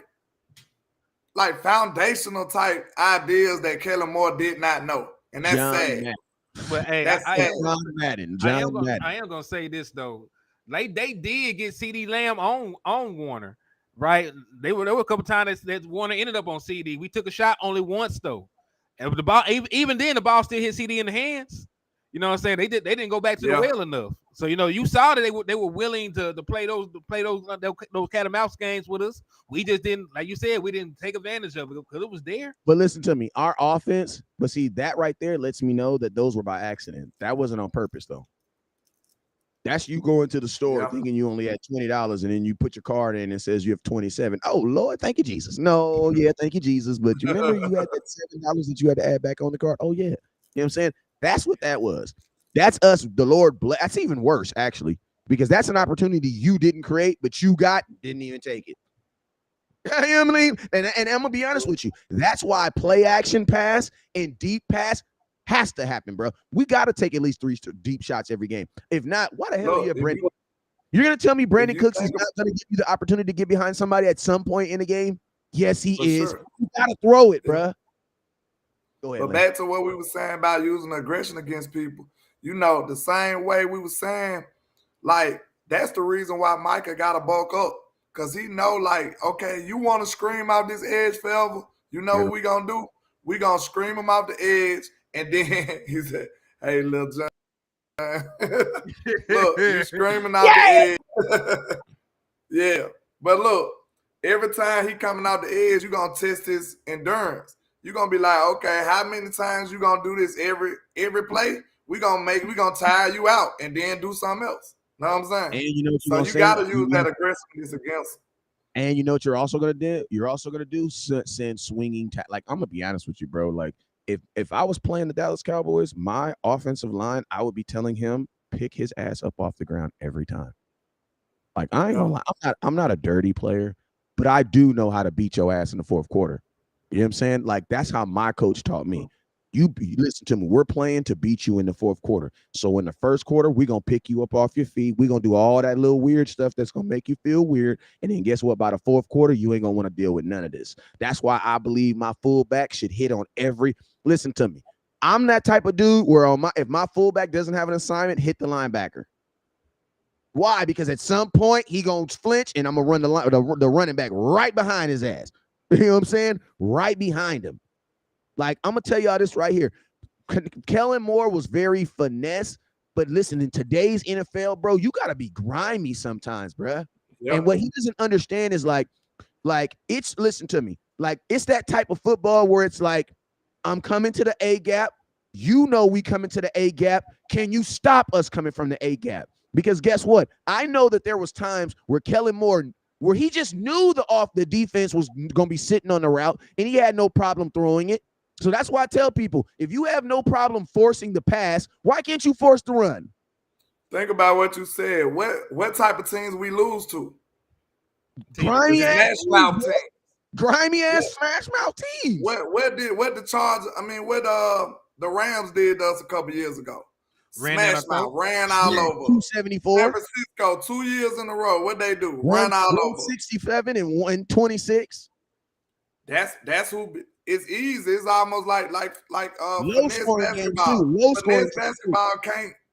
foundational type ideas that Kellen Moore did not know, and that's sad. But hey, I am gonna say this though. They did get CD Lamb on Warner, right? There were a couple times that Warner ended up on CD. We took a shot only once though, and the ball even then the ball still hit CD in the hands. You know what I'm saying? They didn't go back to the well enough. So you saw that they were willing to play those cat and mouse games with us. We just didn't, like you said, we didn't take advantage of it because it was there. But listen to me, our offense. But see, that right there lets me know that those were by accident. That wasn't on purpose though. That's you going to the store thinking you only had $20, and then you put your card in and it says you have 27. Oh Lord, thank you Jesus. No, thank you Jesus. But you remember you had that $7 that you had to add back on the card. Oh yeah, you know what I'm saying? That's what that was. That's us. The Lord bless. That's even worse, actually, because that's an opportunity you didn't create, but you didn't even take it. You know what I mean? And I'm gonna be honest with you. That's why play action pass and deep pass has to happen, bro. We got to take at least 3 deep shots every game. If not, why the hell are you, Brandon? You're gonna tell me Brandon Cooks is not gonna give you the opportunity to get behind somebody at some point in the game? Yes, he is. Sure. You gotta throw it, bro. Go ahead. But back to what we were saying about using aggression against people. The same way we were saying, like, that's the reason why Micah got to bulk up. Because he know, like, okay, you want to scream out this edge forever? You know what we going to do? We going to scream him out the edge. And then he said, hey, little John. Look, you screaming out the edge. Yeah. But look, every time he coming out the edge, you're going to test his endurance. You're going to be like, okay, how many times you going to do this every play? We're going to tire you out and then do something else. Know what I'm saying? And you got to use that aggressiveness against him. And you know what you're also going to do? You're also going to do send swinging. Like, I'm going to be honest with you, bro. Like, if I was playing the Dallas Cowboys, my offensive line, I would be telling him, pick his ass up off the ground every time. Like, I ain't going to lie. I'm not a dirty player, but I do know how to beat your ass in the fourth quarter. You know what I'm saying? Like, that's how my coach taught me. You listen to me. We're playing to beat you in the fourth quarter. So in the first quarter, we're going to pick you up off your feet. We're going to do all that little weird stuff that's going to make you feel weird. And then guess what? By the fourth quarter, you ain't going to want to deal with none of this. That's why I believe my fullback should hit on every – listen to me. I'm that type of dude where if my fullback doesn't have an assignment, hit the linebacker. Why? Because at some point, he going to flinch, and I'm going to run the running back right behind his ass. You know what I'm saying? Right behind him. Like, I'm going to tell y'all this right here. Kellen Moore was very finesse, but listen, in today's NFL, bro, you got to be grimy sometimes, bro. Yep. And what he doesn't understand is like it's, listen to me, like it's that type of football where it's like, I'm coming to the A gap. You know we coming to the A gap. Can you stop us coming from the A gap? Because guess what? I know that there was times where Kellen Moore where he just knew the defense was going to be sitting on the route, and he had no problem throwing it. So that's why I tell people, if you have no problem forcing the pass, why can't you force the run? Think about what you said. What type of teams we lose to? Grimy ass teams. Grimy ass smash mouth teams. What the Chargers? I mean, what the Rams did to us a couple years ago? Smash mouth, ran all over. 274. San Francisco 2 years in a row. What they do? Run all over. 167 and 126. That's who. It's easy. It's almost like low scoring basketball. Low scoring basketball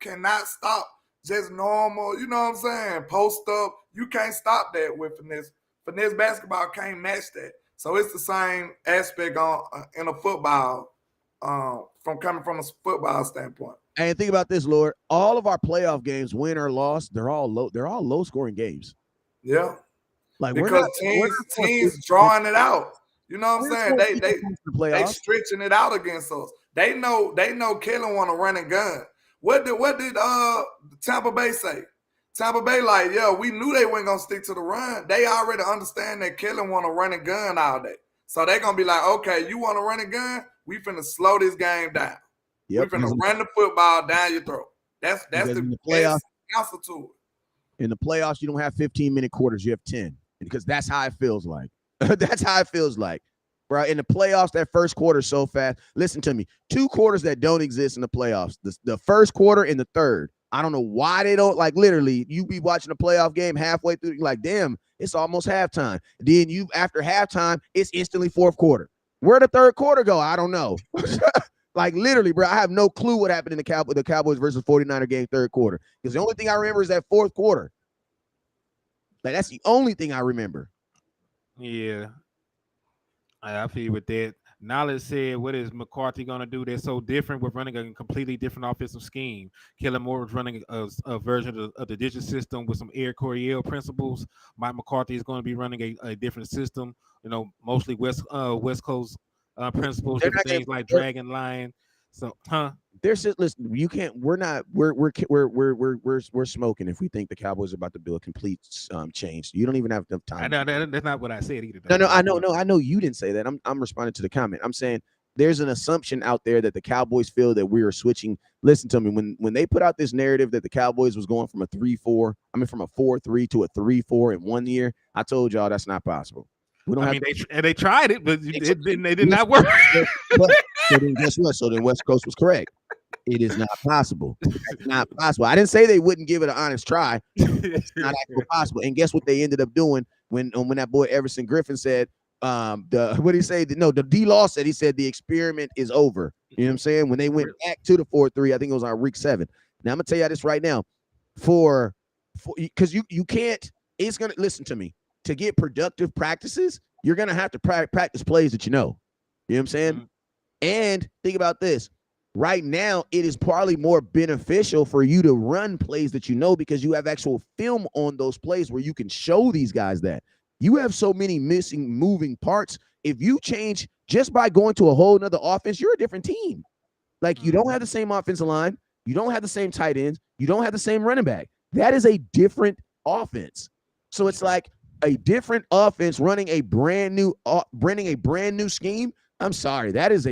cannot stop just normal. You know what I'm saying? Post up. You can't stop that with finesse. Finesse basketball can't match that. So it's the same aspect in a football, coming from a football standpoint. And think about this, Lord. All of our playoff games, win or loss, they're all low scoring games. Yeah. Like because teams drawing it out. You know what I'm saying? They stretching it out against us. They know Kellen want to run and gun. What did Tampa Bay say? Tampa Bay like, yeah, we knew they weren't gonna stick to the run. They already understand that Kellen want to run and gun all day. So they're gonna be like, okay, you want to run and gun? We finna slow this game down. Yep. We finna run the football down your throat. That's the playoff answer to it. In the playoffs, you don't have 15-minute quarters, you have 10. Because that's how it feels like. That's how it feels like. Bro, in the playoffs, that first quarter is so fast. Listen to me. 2 quarters that don't exist in the playoffs. The first quarter and the third. I don't know why they don't, like, literally, you be watching a playoff game halfway through, you're like, damn, it's almost halftime. Then after halftime, it's instantly fourth quarter. Where'd the third quarter go? I don't know. Like, literally, bro, I have no clue what happened in the Cowboys versus 49er game third quarter. Because the only thing I remember is that fourth quarter. Like, that's the only thing I remember. Yeah. I feel with that. Knowledge said, what is McCarthy going to do? They're so different. We're running a completely different offensive scheme. Kellen Moore was running a version of the digit system with some Air Coryell principles. Mike McCarthy is going to be running a different system, mostly West Coast principles, different things like Dragon Lion. So, There's just, listen, you can't. We're smoking if we think the Cowboys are about to do a complete change. You don't even have enough time. I know that's not what I said either. No, I know you didn't say that. I'm responding to the comment. I'm saying there's an assumption out there that the Cowboys feel that we are switching. Listen to me. When they put out this narrative that the Cowboys was going from a 3-4, from a 4-3 to a 3-4 in 1 year, I told y'all that's not possible. We don't they tried it, but they did not work. But so then guess what? So then West Coast was correct. It is not possible. It's not possible. I didn't say they wouldn't give it an honest try. It's not actually possible. And guess what they ended up doing when that boy Everson Griffin said, what did he say? No, the D-Law said, he said the experiment is over. You know what I'm saying? When they went back to the 4-3, I think it was on week 7. Now I'm gonna tell you this right now, because you can't. It's gonna, listen to me. To get productive practices, you're gonna have to practice plays that you know. You know what I'm saying? Mm-hmm. And think about this. Right now, it is probably more beneficial for you to run plays that you know because you have actual film on those plays where you can show these guys that. You have so many missing moving parts. If you change just by going to a whole nother offense, you're a different team. Like, you don't have the same offensive line. You don't have the same tight ends. You don't have the same running back. That is a different offense. So it's like a different offense running a brand new scheme. I'm sorry. That is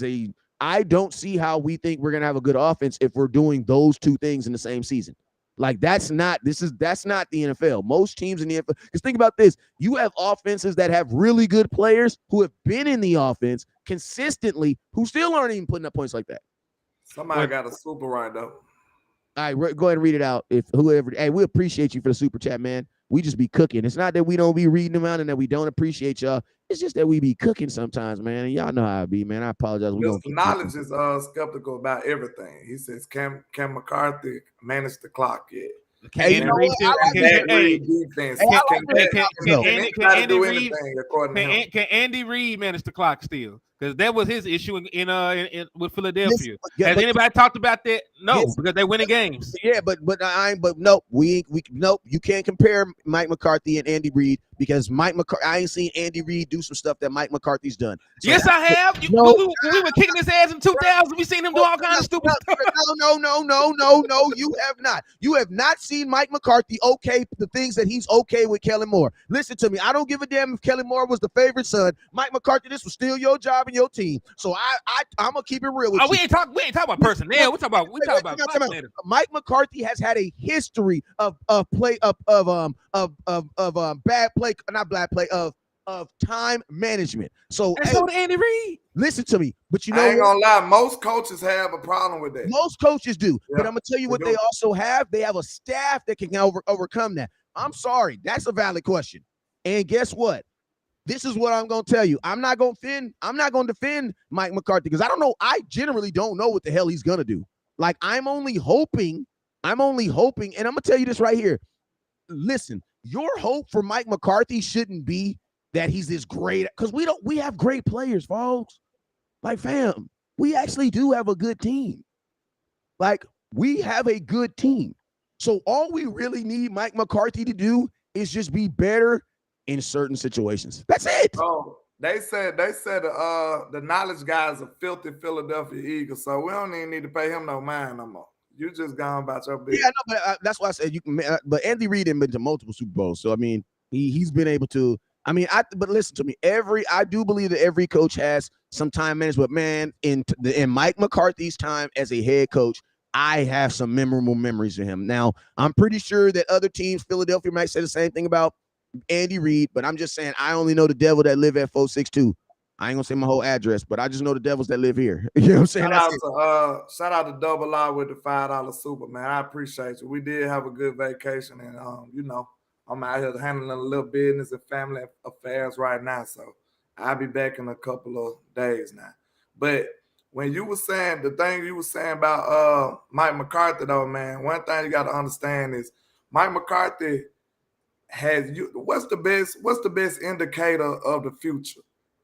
a I don't see how we think we're going to have a good offense if we're doing those two things in the same season. Like, that's not the NFL. Most teams in the NFL, because think about this. You have offenses that have really good players who have been in the offense consistently who still aren't even putting up points like that. Somebody got a super right though. All right, go ahead and read it out. Hey, we appreciate you for the super chat, man. We just be cooking. It's not that we don't be reading them out and that we don't appreciate y'all. It's just that we be cooking sometimes, man. And y'all know how it be, man. I apologize. Knowledge is skeptical about everything. He says, Can McCarthy manage the clock yet? Can Andy Reid manage the clock still? because that was his issue in with Philadelphia. Listen, Has anybody talked about that? No, yes, because they winning games. yeah, but no, nope. You can't compare Mike McCarthy and Andy Reid because I ain't seen Andy Reid do some stuff that Mike McCarthy's done. So yes, I have. no, When we were kicking his ass in 2000, we seen him do all kinds of stupid stuff. No. You have not. You have not seen Mike McCarthy okay the things that he's okay with Kellen Moore. Listen to me. I don't give a damn if Kellen Moore was the favorite son. Mike McCarthy, this was still your job and your team. So I'm gonna keep it real with you. We ain't talking about personnel. We talking about Mike McCarthy has had a history of time management. So and so did Andy Reid. Listen to me, but you know, I ain't gonna lie, most coaches have a problem with that. Most coaches do, Yeah, but I'm gonna tell you what they also have. They have a staff that can overcome that. I'm sorry, that's a valid question. And guess what? This is what I'm gonna tell you. I'm not gonna defend Mike McCarthy because I don't know. I generally don't know what the hell he's gonna do. Like I'm only hoping, and I'm gonna tell you this right here. Listen, your hope for Mike McCarthy shouldn't be that he's this great, because we have great players, folks. Like, fam, we actually do have a good team. Like, we have a good team. So all we really need Mike McCarthy to do is just be better in certain situations. That's it. Oh, they said the knowledge guys are filthy Philadelphia Eagles, so we don't even need to pay him no mind no more. You just gone about your business. Yeah, no, but that's why I said you can. But Andy Reid has been to multiple Super Bowls, so I mean, he's been able to. I mean, but listen to me. I do believe that every coach has some time management. But man, in Mike McCarthy's time as a head coach, I have some memorable memories of him. Now, I'm pretty sure that other teams, Philadelphia, might say the same thing about Andy Reid, but I'm just saying I only know the devil that live at 462. I ain't gonna say my whole address, but I just know the devils that live here. You know what I'm saying? Shout out to Double R with the $5 super, man. I appreciate you. We did have a good vacation, and you know, I'm out here handling a little business and family affairs right now, so I'll be back in a couple of days now. But when you were saying the thing you were saying about Mike McCarthy, though, man, one thing you got to understand is Mike McCarthy has you. What's the best indicator of the future?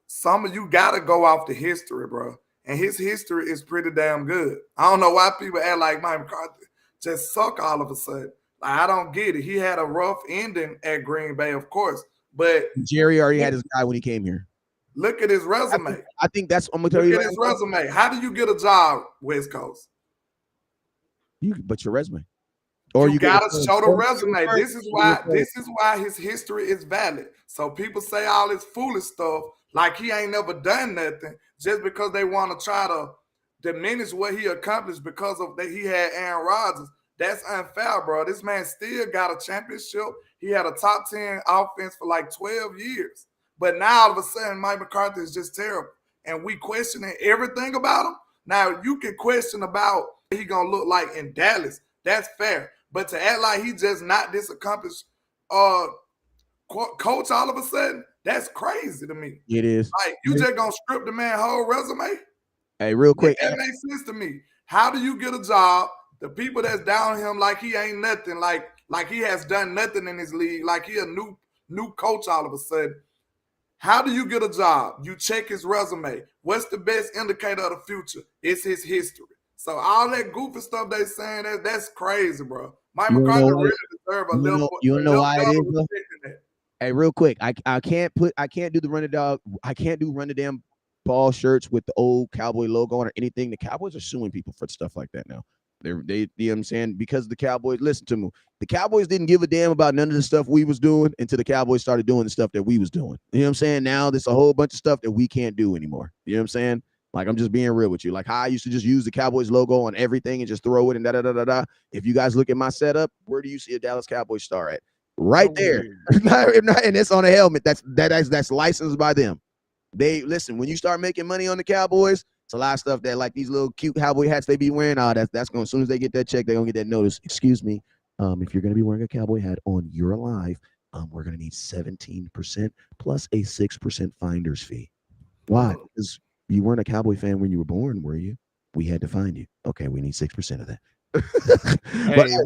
Some of you got to go off the history, bro, and his history is pretty damn good. I don't know why people act like Mike McCarthy just suck all of a sudden. Like, I don't get it. He had a rough ending at Green Bay, of course, but Jerry already had his guy when he came here. Look at his resume. I think that's. I'm gonna tell you. Look at his resume. How do you get a job, West Coast? But your resume, or you gotta show the resume. This is why his history is valid. So people say all this foolish stuff like he ain't never done nothing just because they want to try to diminish what he accomplished because of that he had Aaron Rodgers. That's unfair, bro. This man still got a championship. He had a top 10 offense for like 12 years. But now all of a sudden, Mike McCarthy is just terrible. And we questioning everything about him. Now, you can question about what he going to look like in Dallas. That's fair. But to act like he just not this accomplished coach all of a sudden, that's crazy to me. It is. Like, you just going to strip the man's whole resume? Hey, real quick. That makes sense to me. How do you get a job? The people that's down on him like he ain't nothing, like he has done nothing in his league, like he a new coach all of a sudden. How do you get a job? You check his resume. What's the best indicator of the future? It's his history. So all that goofy stuff they saying, that's crazy, bro. Mike McCarthy really deserve a little. You know why it is, bro? Hey, real quick, I can't do the run the dog. I can't do run the damn ball shirts with the old Cowboy logo on or anything. The Cowboys are suing people for stuff like that now. They you know what I'm saying? Because the Cowboys, listen to me, the Cowboys didn't give a damn about none of the stuff we was doing until the Cowboys started doing the stuff that we was doing. You know what I'm saying? Now there's a whole bunch of stuff that we can't do anymore. You know what I'm saying? Like, I'm just being real with you. Like, how I used to just use the Cowboys logo on everything and just throw it and da-da-da-da-da. If you guys look at my setup, where do you see a Dallas Cowboys star at? Right there. And it's on a helmet. That's licensed by them. They listen, when you start making money on the Cowboys, it's a lot of stuff that, like these little cute cowboy hats they be wearing. That's going, as soon as they get that check, they're going to get that notice. Excuse me. If you're going to be wearing a cowboy hat on your live, we're going to need 17% plus a 6% finder's fee. Why? Because you weren't a Cowboy fan when you were born, were you? We had to find you. Okay, we need 6% of that. Hey,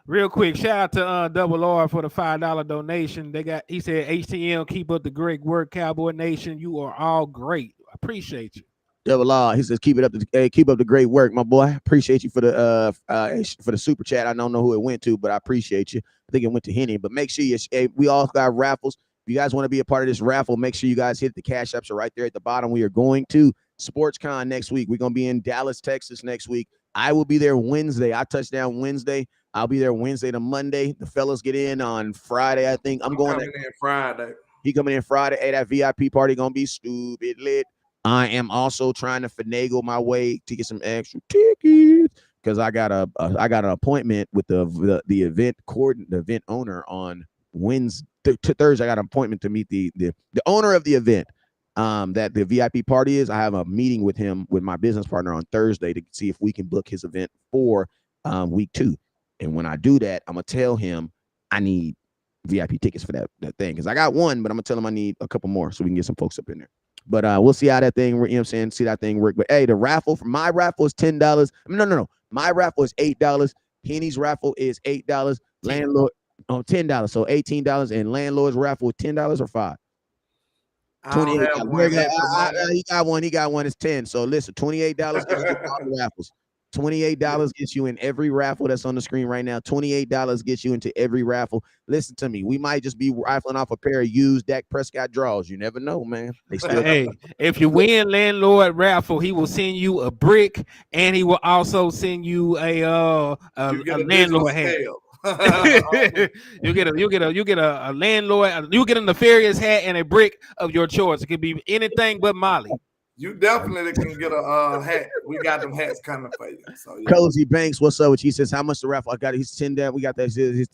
real quick, shout out to Double R for the $5 donation. He said, HTM, keep up the great work, Cowboy Nation. You are all great. Appreciate you. Double law. He says, keep up the great work, my boy. Appreciate you for the super chat. I don't know who it went to, but I appreciate you. I think it went to Henny. But make sure we all got raffles. If you guys want to be a part of this raffle, make sure you guys hit the cash apps are right there at the bottom. We are going to SportsCon next week. We're gonna be in Dallas, Texas next week. I will be there Wednesday. I touch down Wednesday. I'll be there Wednesday to Monday. The fellas get in on Friday. I think I'm going in Friday. He coming in Friday. Hey, that VIP party gonna be stupid lit. I am also trying to finagle my way to get some extra tickets because I got an appointment with the event owner on Wednesday to Thursday. I got an appointment to meet the owner of the event that the VIP party is. I have a meeting with him with my business partner on Thursday to see if we can book his event for week 2. And when I do that, I'm gonna tell him I need VIP tickets for that thing because I got one, but I'm gonna tell him I need a couple more so we can get some folks up in there. But we'll see how that thing, you know what I'm saying, see that thing work. But hey, the raffle for my raffle is $10. No. My raffle is $8. Henny's raffle is $8. Landlord $10. So $18. And landlord's raffle is $10 or $5. $28. He got one. It's 10. So listen, $28 gets you all the raffles. $28 gets you in every raffle that's on the screen right now. $28 gets you into every raffle. Listen to me. We might just be rifling off a pair of used Dak Prescott draws. You never know, man. They still hey, if you win landlord raffle, he will send you a brick and he will also send you a landlord hat. you get a landlord, you get a nefarious hat and a brick of your choice. It could be anything but Molly. You definitely can get a hat. We got them hats coming for you. So yeah. Cozy Banks, what's up? He says, how much the raffle? I got it. He's 10 down. We got that.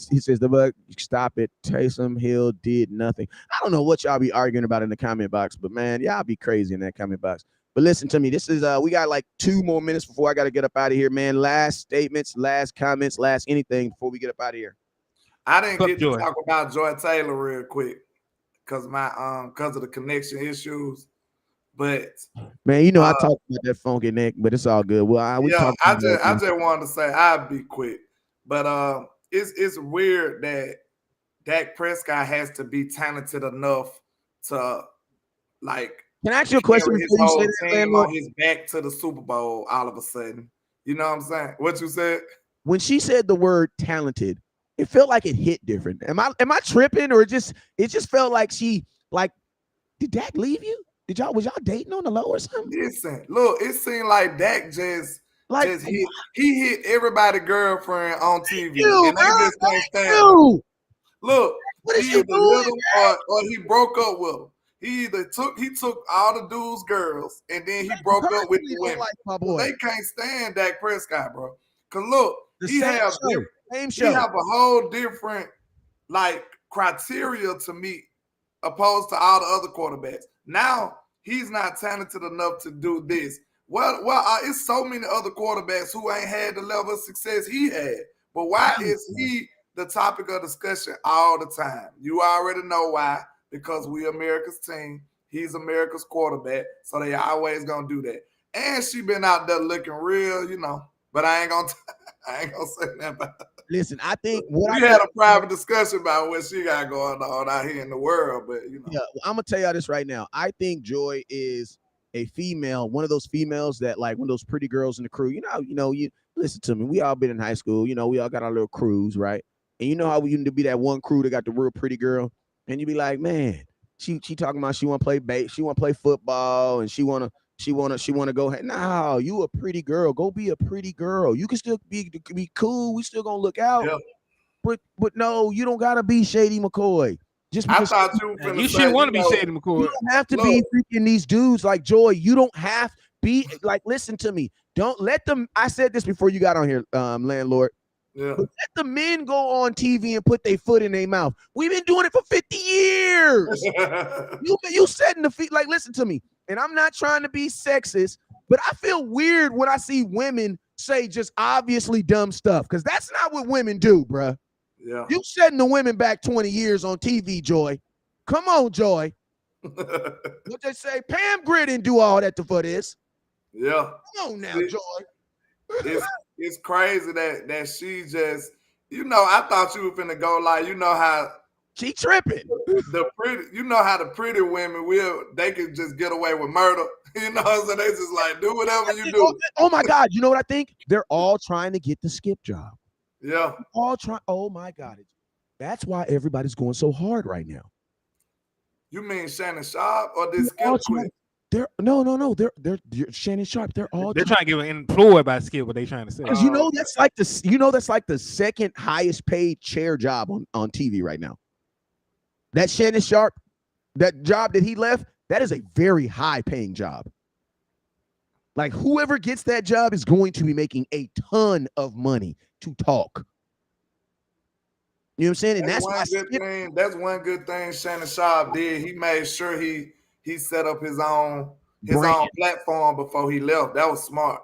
He says, the bug, stop it. Taysom Hill did nothing. I don't know what y'all be arguing about in the comment box, but man, y'all be crazy in that comment box. But listen to me. This is we got like 2 more minutes before I got to get up out of here, man. Last statements, last comments, last anything before we get up out of here. I didn't get to talk about Joy Taylor real quick because of the connection issues. But man, you know I talked about that funky neck, but it's all good. Well, I just wanted to say I'd be quick, but it's weird that Dak Prescott has to be talented enough to like. Can I ask you a question before you say that, landlord? On his back to the Super Bowl all of a sudden. You know what I'm saying? What you said? When she said the word talented, it felt like it hit different. Am I tripping, or it just felt like she like did Dak leave you? Was y'all dating on the low or something? Listen, look, it seemed like Dak just hit everybody girlfriend on TV, and they just can't stand him. Look, what is he doing? Or he broke up with them. He took all the dudes' girls, and then he broke up with the women. Like my boy. They can't stand Dak Prescott, bro. Cause look, he have a whole different like criteria to meet opposed to all the other quarterbacks. Now he's not talented enough to do this. Well, it's so many other quarterbacks who ain't had the level of success he had. But why is he the topic of discussion all the time? You already know why. Because we America's team. He's America's quarterback. So they always gonna do that. And she been out there looking real, you know. But I ain't gonna say nothing about it. Listen, I think we had a private discussion about what she got going on out here in the world, but you know. Yeah, I'm gonna tell y'all this right now. I think Joy is a female, one of those females that like one of those pretty girls in the crew. You listen to me. We all been in high school. You know, we all got our little crews, right? And you know how we used to be that one crew that got the real pretty girl, and you be like, man, she talking about she want to play she want to play football, and she wanna go. No, you a pretty girl. Go be a pretty girl. You can still be cool. We still gonna look out. Yeah. But no, you don't gotta be Shady McCoy. Just because I thought you should want to be Shady McCoy. You don't have to be freaking these dudes like Joy. You don't have to be like. Listen to me. Don't let them. I said this before you got on here, landlord. Yeah. But let the men go on TV and put their foot in their mouth. We've been doing it for 50 years. you setting the feet. Like, listen to me. And I'm not trying to be sexist, but I feel weird when I see women say just obviously dumb stuff, because that's not what women do, bruh. Yeah. You setting the women back 20 years on TV, Joy. Come on, Joy. What they say, Pam Grier didn't do all that for this. Yeah. Come on now, Joy. It's crazy that she just, I thought you were finna go like, you know how She tripping. The pretty, you know how the pretty women they can just get away with murder. You know what I'm saying? They just like do whatever you do. Oh my God. You know what I think? They're all trying to get the Skip job. Yeah. All trying. Oh my God. That's why everybody's going so hard right now. You mean Shannon Sharp or this Skip quit? No. They're Shannon Sharp. They're trying to get employed by Skip. What they trying to say? Because that's like the second highest paid chair job on TV right now. That Shannon Sharp, that job that he left, that is a very high paying job. Like whoever gets that job is going to be making a ton of money to talk. You know what I'm saying? And that's one good thing Shannon Sharp did. He made sure he set up his own platform before he left. That was smart.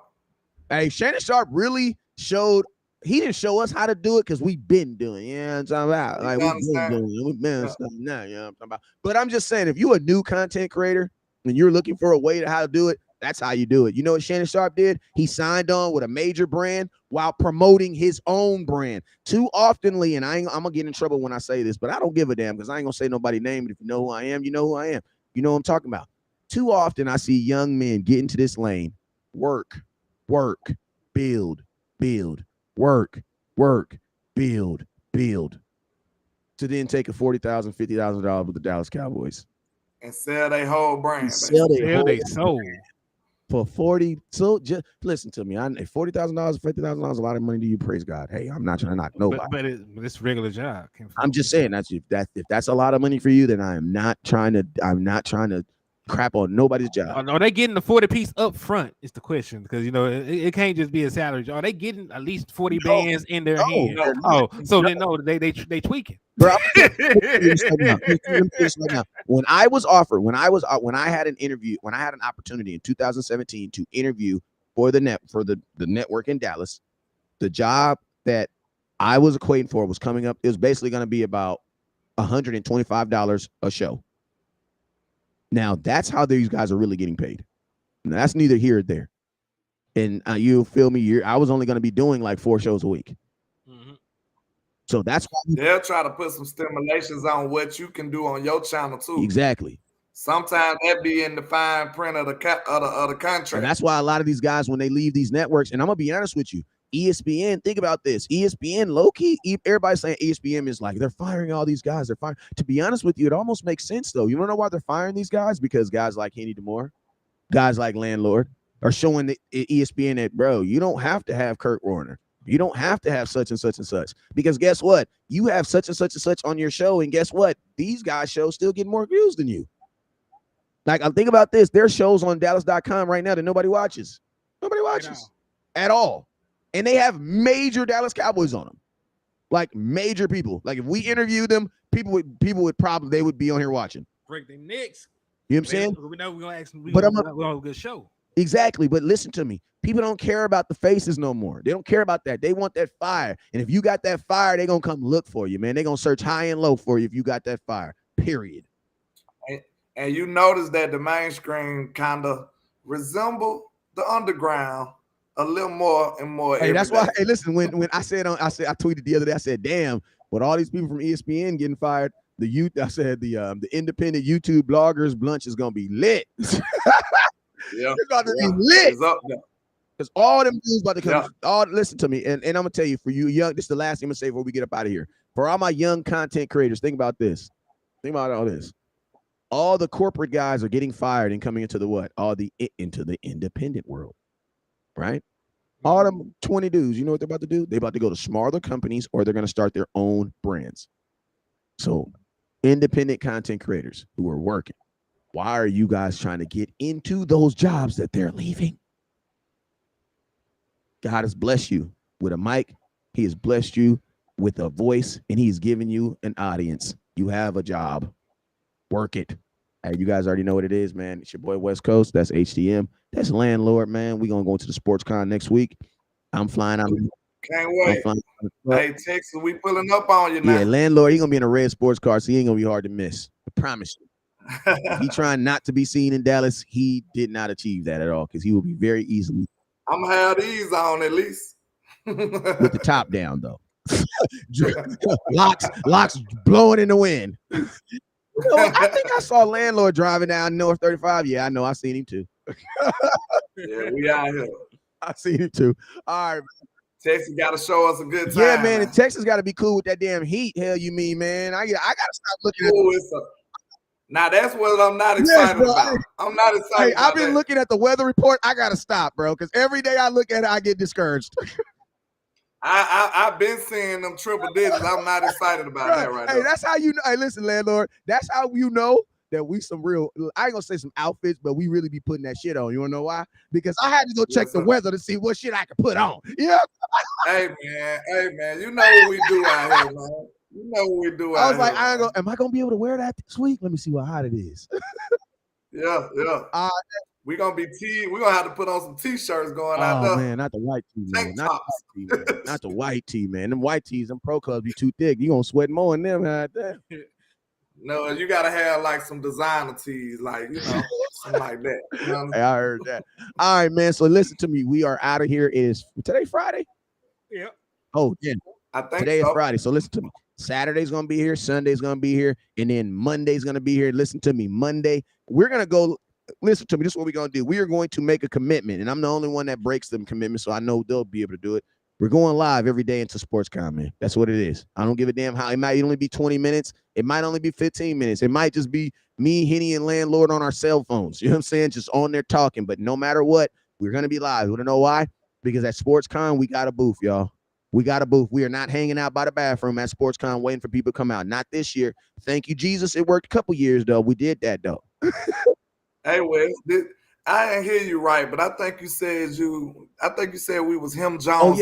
Hey, Shannon Sharp really showed. He didn't show us how to do it because we've been doing it. You know what I'm talking about? Like we've been stuff now. You know what I'm talking about? But I'm just saying, if you're a new content creator and you're looking for a way to how to do it, that's how you do it. You know what Shannon Sharp did? He signed on with a major brand while promoting his own brand. Too oftenly, and I'm gonna get in trouble when I say this, but I don't give a damn because I ain't gonna say nobody's name. But if you know who I am, you know who I am. You know what I'm talking about. Too often I see young men get into this lane, work, build, work, build, to then take a $40,000, $50,000 with the Dallas Cowboys and sell their whole brand. Sell their soul for 40. So just listen to me. $40,000, $50,000 is a lot of money to you. Praise God. Hey, I'm not trying to knock nobody. But it's regular job. I'm just saying if that's a lot of money for you, then I'm not trying to crap on nobody's job. Are they getting the 40 piece up front? Is the question, because it can't just be a salary. Are they getting at least 40 bands in their hand? They tweaking. Bro, when I had an opportunity in 2017 to interview for the network in Dallas, the job that I was equating for was coming up. It was basically going to be about $125 a show. Now that's how these guys are really getting paid. Now, that's neither here or there. And you feel me? I was only going to be doing like 4 shows a week. Mm-hmm. So that's why they'll try to put some stimulations on what you can do on your channel too. Exactly. Sometimes that be in the fine print of the contract. And that's why a lot of these guys, when they leave these networks, and I'm gonna be honest with you, ESPN, think about this. ESPN, low-key, everybody's saying ESPN is like, they're firing all these guys. They're firing. To be honest with you, it almost makes sense, though. You want to know why they're firing these guys? Because guys like Henny DeMore, guys like Landlord, are showing the ESPN that, bro, you don't have to have Kurt Warner. You don't have to have such and such and such. Because guess what? You have such and such on your show, and guess what? These guys' shows still get more views than you. Like, I think about this. There's shows on Dallas.com right now that nobody watches. Nobody watches at all. And they have major Dallas Cowboys on them, like major people. Like if we interview them, people would probably, they would be on here watching. Break their necks. You know what I'm saying? We know we're gonna ask them. But I'm a good show. Exactly. But listen to me. People don't care about the faces no more. They don't care about that. They want that fire. And if you got that fire, they're gonna come look for you, man. They're gonna search high and low for you if you got that fire. Period. And you notice that the mainstream kind of resemble the underground a little more and more. Hey, that's why. Hey, listen. When I tweeted the other day. I said, "Damn, with all these people from ESPN getting fired, the independent YouTube bloggers lunch is gonna be lit. It's about to be lit. Because all them dudes about to come. Yeah. Listen to me, and I'm gonna tell you, for you young, this is the last thing I'm gonna say before we get up out of here. For all my young content creators, think about this. Think about all this. All the corporate guys are getting fired and coming into the what? Into the independent world. Right? All them 20 dudes, you know what they're about to do? They're about to go to smaller companies, or they're going to start their own brands. So independent content creators who are working, why are you guys trying to get into those jobs that they're leaving? God has blessed you with a mic. He has blessed you with a voice, and he's given you an audience. You have a job. Work it. Hey, you guys already know what it is, man. It's your boy West Coast. That's HTM. That's Landlord, man. We're going to go into the Sports Con next week. I'm flying out. Can't wait. Hey, Texas, we pulling up on you now. Yeah, Landlord, he's going to be in a red sports car, so he ain't going to be hard to miss. I promise you. If he trying not to be seen in Dallas, he did not achieve that at all, because he will be very easily. I'm going to have these on at least. With the top down, though. locks blowing in the wind. You know, I think I saw landlord driving down North 35. Yeah, I know. I seen him too. Yeah, we out here. I seen him too. All right. Texas got to show us a good time. Yeah, man. And Texas got to be cool with that damn heat. Hell, you mean, man? I got to stop looking at. Now that's what I'm not excited about. I'm not excited. I've been looking at the weather report. I got to stop, bro, because every day I look at it, I get discouraged. I've been seeing them triple digits. I'm not excited about that right now. Hey, that's how you know. Hey, listen, landlord. That's how you know that we some real. I ain't gonna say some outfits, but we really be putting that shit on. You wanna know why? Because I had to go check the weather to see what shit I could put on. Yeah. Hey man, you know what we do out here, man. You know what we do out here. I was like, am I gonna be able to wear that this week? Let me see what hot it is. Yeah. We're gonna have to put on some t-shirts going out there. Oh man, not the white tee, man. Not the white tee, man. Them white tees, them pro clubs be too thick. You gonna sweat more in them out there. No, you gotta have like some designer tees, like something like that. You know? Hey, I heard that. All right, man. So listen to me. We are out of here. Is today Friday? Yeah. Oh, yeah. I think today is Friday. So listen to me. Saturday's gonna be here, Sunday's gonna be here, and then Monday's gonna be here. Listen to me. Monday, we're gonna go. Listen to me. This is what we're gonna do. We are going to make a commitment, and I'm the only one that breaks them commitments, so I know they'll be able to do it. We're going live every day into SportsCon, man. That's what it is. I don't give a damn how. It might only be 20 minutes. It might only be 15 minutes. It might just be me, Henny, and Landlord on our cell phones. You know what I'm saying? Just on there talking. But no matter what, we're gonna be live. You wanna know why? Because at SportsCon, we got a booth, y'all. We got a booth. We are not hanging out by the bathroom at SportsCon waiting for people to come out. Not this year. Thank you, Jesus. It worked a couple years, though. We did that, though. Hey, Wes, I didn't hear you right, but I think you said we was him Jones.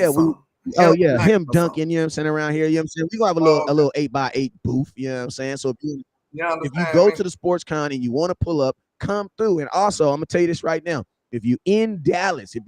Oh yeah, him Duncan. You know what I'm saying, around here. You know what I'm saying. We gonna have a little 8x8 booth. You know what I'm saying. So if you go to the SportsCon and you want to pull up, come through. And also, I'm gonna tell you this right now. If you in Dallas and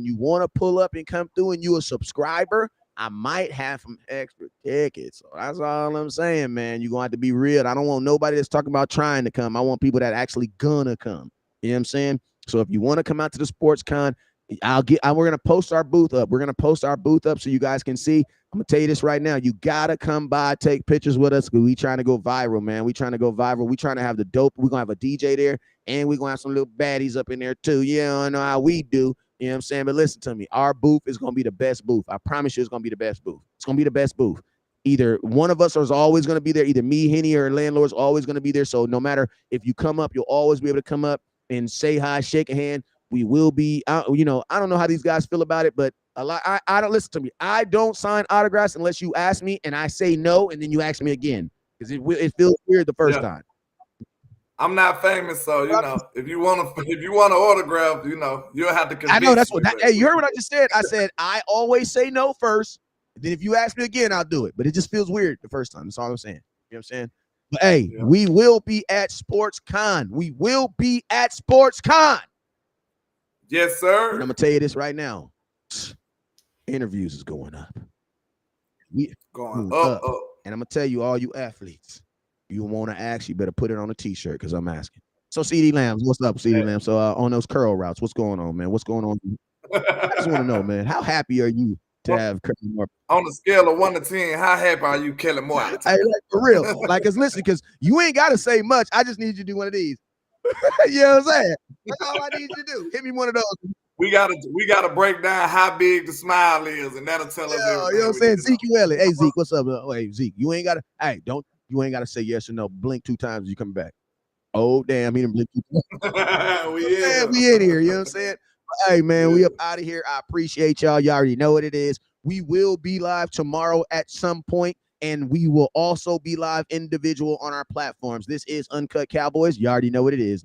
you want to pull up and come through and you a subscriber, I might have some extra tickets. So that's all I'm saying, man. You're gonna have to be real. I don't want nobody that's talking about trying to come. I want people that actually gonna come. You know what I'm saying? So if you want to come out to the SportsCon, we're gonna post our booth up. We're gonna post our booth up so you guys can see. I'm gonna tell you this right now. You gotta come by, take pictures with us. We trying to go viral, man. We trying to go viral. We trying to have the dope. We're gonna have a DJ there, and we're gonna have some little baddies up in there too. Yeah, I know how we do. You know what I'm saying? But listen to me. Our booth is gonna be the best booth. I promise you, it's gonna be the best booth. It's gonna be the best booth. Either one of us is always gonna be there. Either me, Henny, or Landlord's always gonna be there. So no matter if you come up, you'll always be able to come up and say hi, shake a hand. We will be out. I don't know how these guys feel about it, but a lot. I don't listen to me. I don't sign autographs unless you ask me, and I say no, and then you ask me again because it feels weird the first time. I'm not famous, so if you want to autograph, you'll have to convince. I know that's what. Hey, you heard what I just said? I said I always say no first. Then if you ask me again, I'll do it. But it just feels weird the first time. That's all I'm saying. You know what I'm saying? But hey, we will be at SportsCon. We will be at SportsCon. Yes, sir. And I'm gonna tell you this right now. Interviews is going up. Going up. And I'm gonna tell you, all you athletes, you want to ask, you better put it on a t-shirt because I'm asking. So CD Lambs, what's up, CD Lambs? So on those curl routes, what's going on, man? What's going on? I just want to know, man. How happy are you to have Kelly Moore? On a scale of 1 to 10, how happy are you, Kelly Moore? Hey, like, for real. Like, because you ain't gotta say much. I just need you to do one of these. You know what I'm saying? That's all I need you to do. Hit me one of those. We gotta break down how big the smile is, and that'll tell us everything. You know what I'm saying? Zeke Elliott. Hey Zeke, what's up? Hey Zeke, you ain't gotta say yes or no. Blink 2 times and you come back. Oh damn, he didn't blink 2 times. We in here, you know what I'm saying? But, hey man, we up out of here. I appreciate y'all. Y'all already know what it is. We will be live tomorrow at some point, and we will also be live individual on our platforms. This is Uncut Cowboys. You already know what it is.